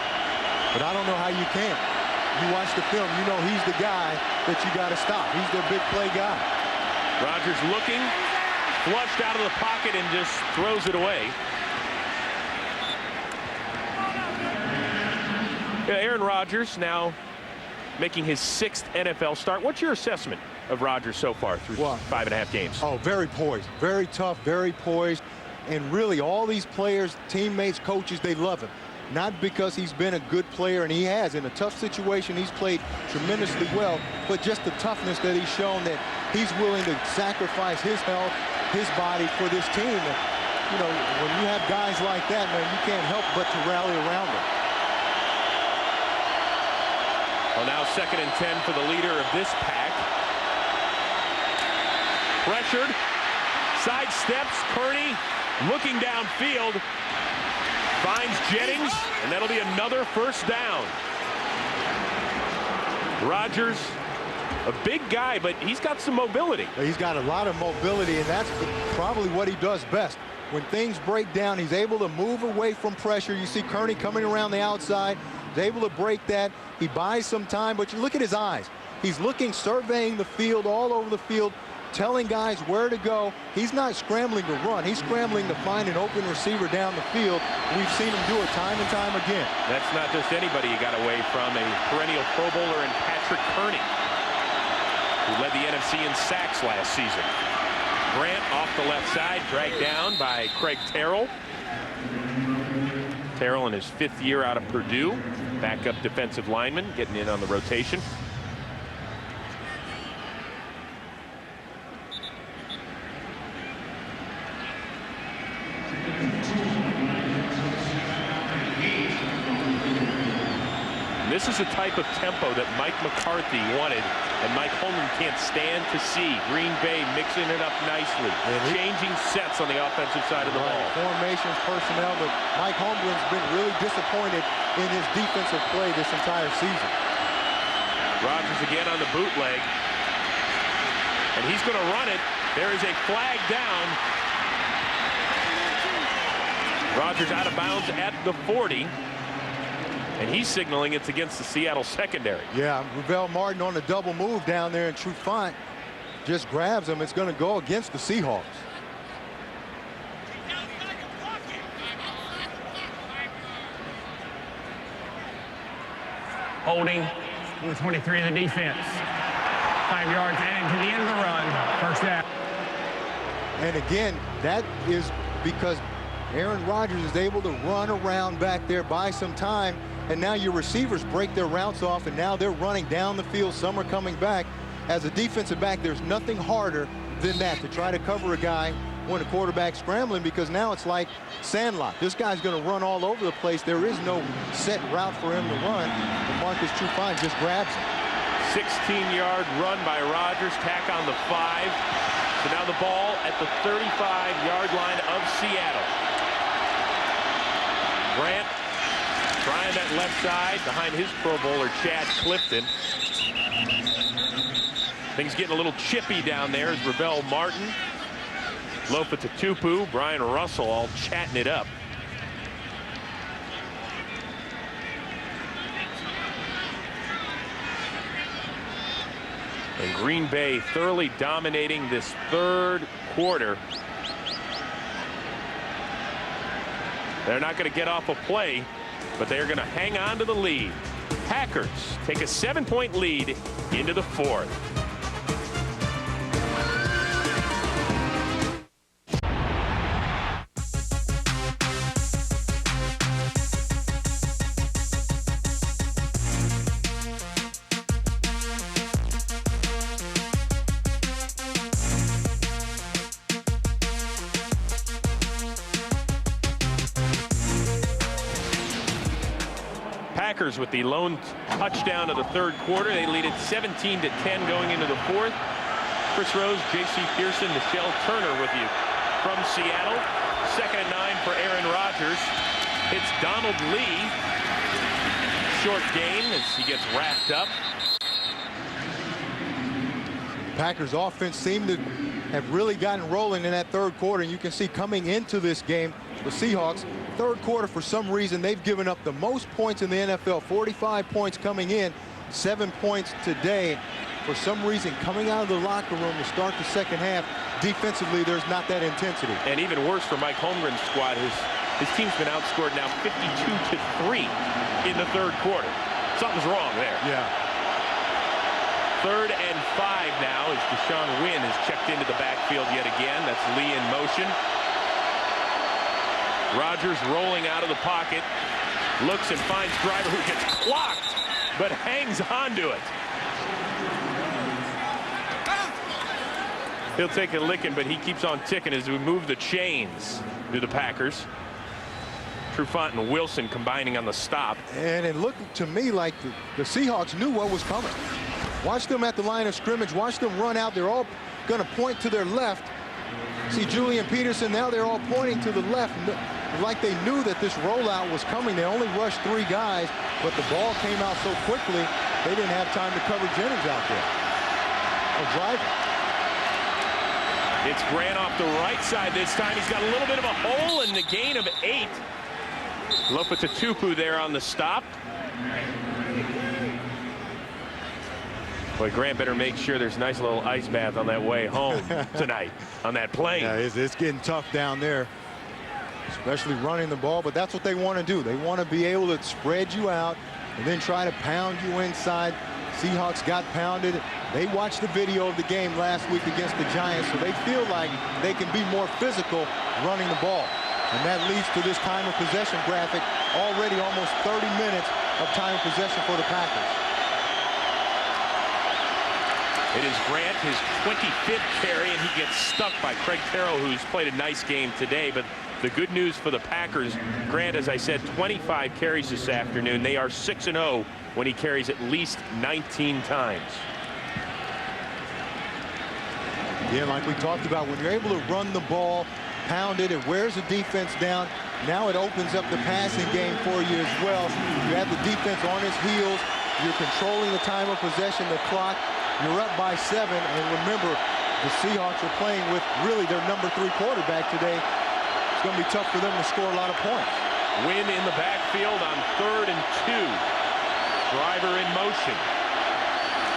But I don't know how you can. You watch the film, you know he's the guy that you got to stop. He's their big play guy. Rodgers looking, flushed out of the pocket and just throws it away. Aaron Rodgers now making his 6th NFL start. What's your assessment of Rodgers so far through 5.5 games? Oh, very poised, very tough, very poised. And really all these players, teammates, coaches, they love him. Not because he's been a good player, and he has. In a tough situation, he's played tremendously well, but just the toughness that he's shown, that he's willing to sacrifice his health, his body for this team. And, when you have guys like that, man, you can't help but to rally around them. Well, now 2nd and 10 for the leader of this pack. Pressured, sidesteps, Kearney looking downfield. Finds Jennings, and that'll be another first down. Rodgers, a big guy, but he's got some mobility. He's got a lot of mobility, and that's probably what he does best. When things break down, he's able to move away from pressure. You see Kearney coming around the outside. He's able to break that. He buys some time, but you look at his eyes. He's looking, surveying the field, all over the field, telling guys where to go. He's not scrambling to run. He's scrambling to find an open receiver down the field. We've seen him do it time and time again. That's not just anybody he got away from. A perennial Pro Bowler in Patrick Kearney, who led the NFC in sacks last season. Grant off the left side, dragged down by Craig Terrell. Terrell in his 5th year out of Purdue. Backup defensive lineman, getting in on the rotation. This is a type of tempo that Mike McCarthy wanted, and Mike Holmgren can't stand to see. Green Bay mixing it up nicely, changing sets on the offensive side of the ball. Formations, personnel, but Mike Holmgren's been really disappointed in his defensive play this entire season. Rodgers again on the bootleg, and he's going to run it. There is a flag down. Rodgers out of bounds at the 40. And he's signaling it's against the Seattle secondary. Yeah, Ravel Martin on the double move down there, and Trufant just grabs him. It's going to go against the Seahawks. Holding, number 23 of the defense. 5 yards and into the end of the run. First down. And again, that is because Aaron Rodgers is able to run around back there, buy some time, and now your receivers break their routes off, and now they're running down the field. Some are coming back. As a defensive back, there's nothing harder than that, to try to cover a guy when a quarterback's scrambling, because now it's like Sandlot. This guy's going to run all over the place. There is no set route for him to run. And Marcus Trufant just grabs him. 16-yard run by Rodgers, tack on the 5. So now the ball at the 35-yard line of Seattle. Grant trying that left side behind his Pro Bowler, Chad Clifton. Things getting a little chippy down there as Ravel Martin, Lofa Tatupu, Brian Russell all chatting it up. And Green Bay thoroughly dominating this third quarter. They're not going to get off a play, but they're going to hang on to the lead. Packers take a 7-point lead into the fourth. Packers with the lone touchdown of the third quarter. They lead it 17-10 going into the fourth. Chris Rose, J.C. Pearson, Michelle Turner with you from Seattle. 2nd and 9 for Aaron Rodgers. It's Donald Lee. Short gain as he gets wrapped up. Packers offense seemed to have really gotten rolling in that third quarter. And you can see coming into this game, the Seahawks, third quarter, for some reason, they've given up the most points in the NFL. 45 points coming in, 7 points today. For some reason, coming out of the locker room to start the second half, defensively, there's not that intensity. And even worse for Mike Holmgren's squad, his team's been outscored now 52-3 in the third quarter. Something's wrong there. Yeah. 3rd and 5 now as Deshaun Wynn has checked into the backfield yet again. That's Lee in motion. Rodgers rolling out of the pocket, looks and finds Driver, who gets clocked, but hangs on to it. He'll take a licking, but he keeps on ticking as we move the chains to the Packers. Trufant and Wilson combining on the stop. And it looked to me like the Seahawks knew what was coming. Watch them at the line of scrimmage. Watch them run out. They're all going to point to their left. See Julian Peterson, now they're all pointing to the left, like they knew that this rollout was coming. They only rushed 3 guys, but the ball came out so quickly, they didn't have time to cover Jennings out there. Driver. It's Grant off the right side this time. He's got a little bit of a hole in the gain of 8. Lofa Tatupu there on the stop. Boy, Grant better make sure there's a nice little ice bath on that way home tonight on that plane. Yeah, it's getting tough down there, especially running the ball, but that's what they want to do. They want to be able to spread you out and then try to pound you inside. Seahawks got pounded. They watched the video of the game last week against the Giants, so they feel like they can be more physical running the ball. And that leads to this time of possession graphic. Already almost 30 minutes of time of possession for the Packers. It is Grant, his 25th carry, and he gets stuck by Craig Carroll, who's played a nice game today. But the good news for the Packers, Grant, as I said, 25 carries this afternoon. They are 6-0 when he carries at least 19 times. Yeah, like we talked about, when you're able to run the ball, pound it, it wears the defense down. Now it opens up the passing game for you as well. You have the defense on his heels. You're controlling the time of possession, the clock. You're up by 7, and remember, the Seahawks are playing with really their number 3 quarterback today. It's going to be tough for them to score a lot of points. Wynn in the backfield on 3rd and 2. Driver in motion.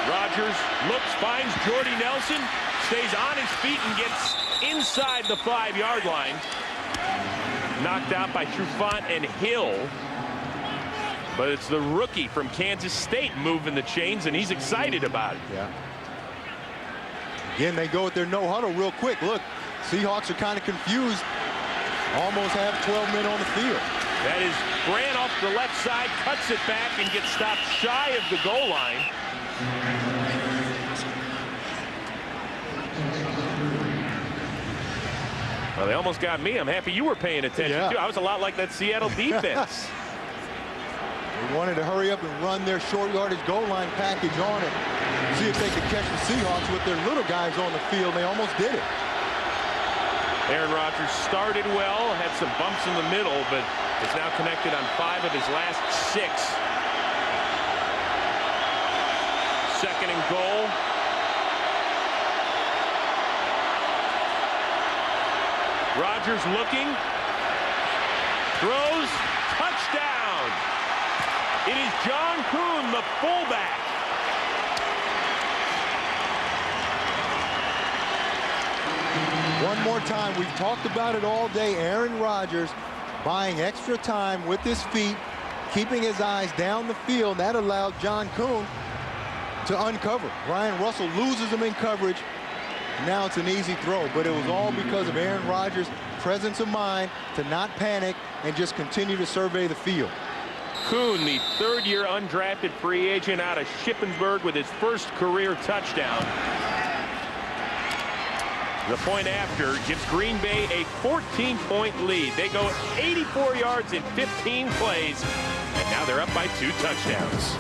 Rodgers looks, finds Jordy Nelson, stays on his feet and gets inside the 5-yard line. Knocked out by Trufant and Hill. But it's the rookie from Kansas State moving the chains, and he's excited about it. Yeah. Again, they go with their no huddle real quick. Look, Seahawks are kind of confused. Almost have 12 men on the field. That is Grant off the left side, cuts it back and gets stopped shy of the goal line. Well, they almost got me. I'm happy you were paying attention, too. I was a lot like that Seattle defense. They wanted to hurry up and run their short yardage goal line package on it. See if they could catch the Seahawks with their little guys on the field. They almost did it. Aaron Rodgers started well, had some bumps in the middle, but is now connected on 5 of his last 6. Second and goal. Rodgers looking, throws, touchdown. It is John Kuhn, the fullback. One more time, we've talked about it all day. Aaron Rodgers buying extra time with his feet, keeping his eyes down the field. That allowed John Kuhn to uncover. Ryan Russell loses him in coverage. Now it's an easy throw, but it was all because of Aaron Rodgers' presence of mind to not panic and just continue to survey the field. Kuhn, the third-year undrafted free agent out of Shippensburg with his first career touchdown. The point after gives Green Bay a 14-point lead. They go 84 yards in 15 plays, and now they're up by 2 touchdowns.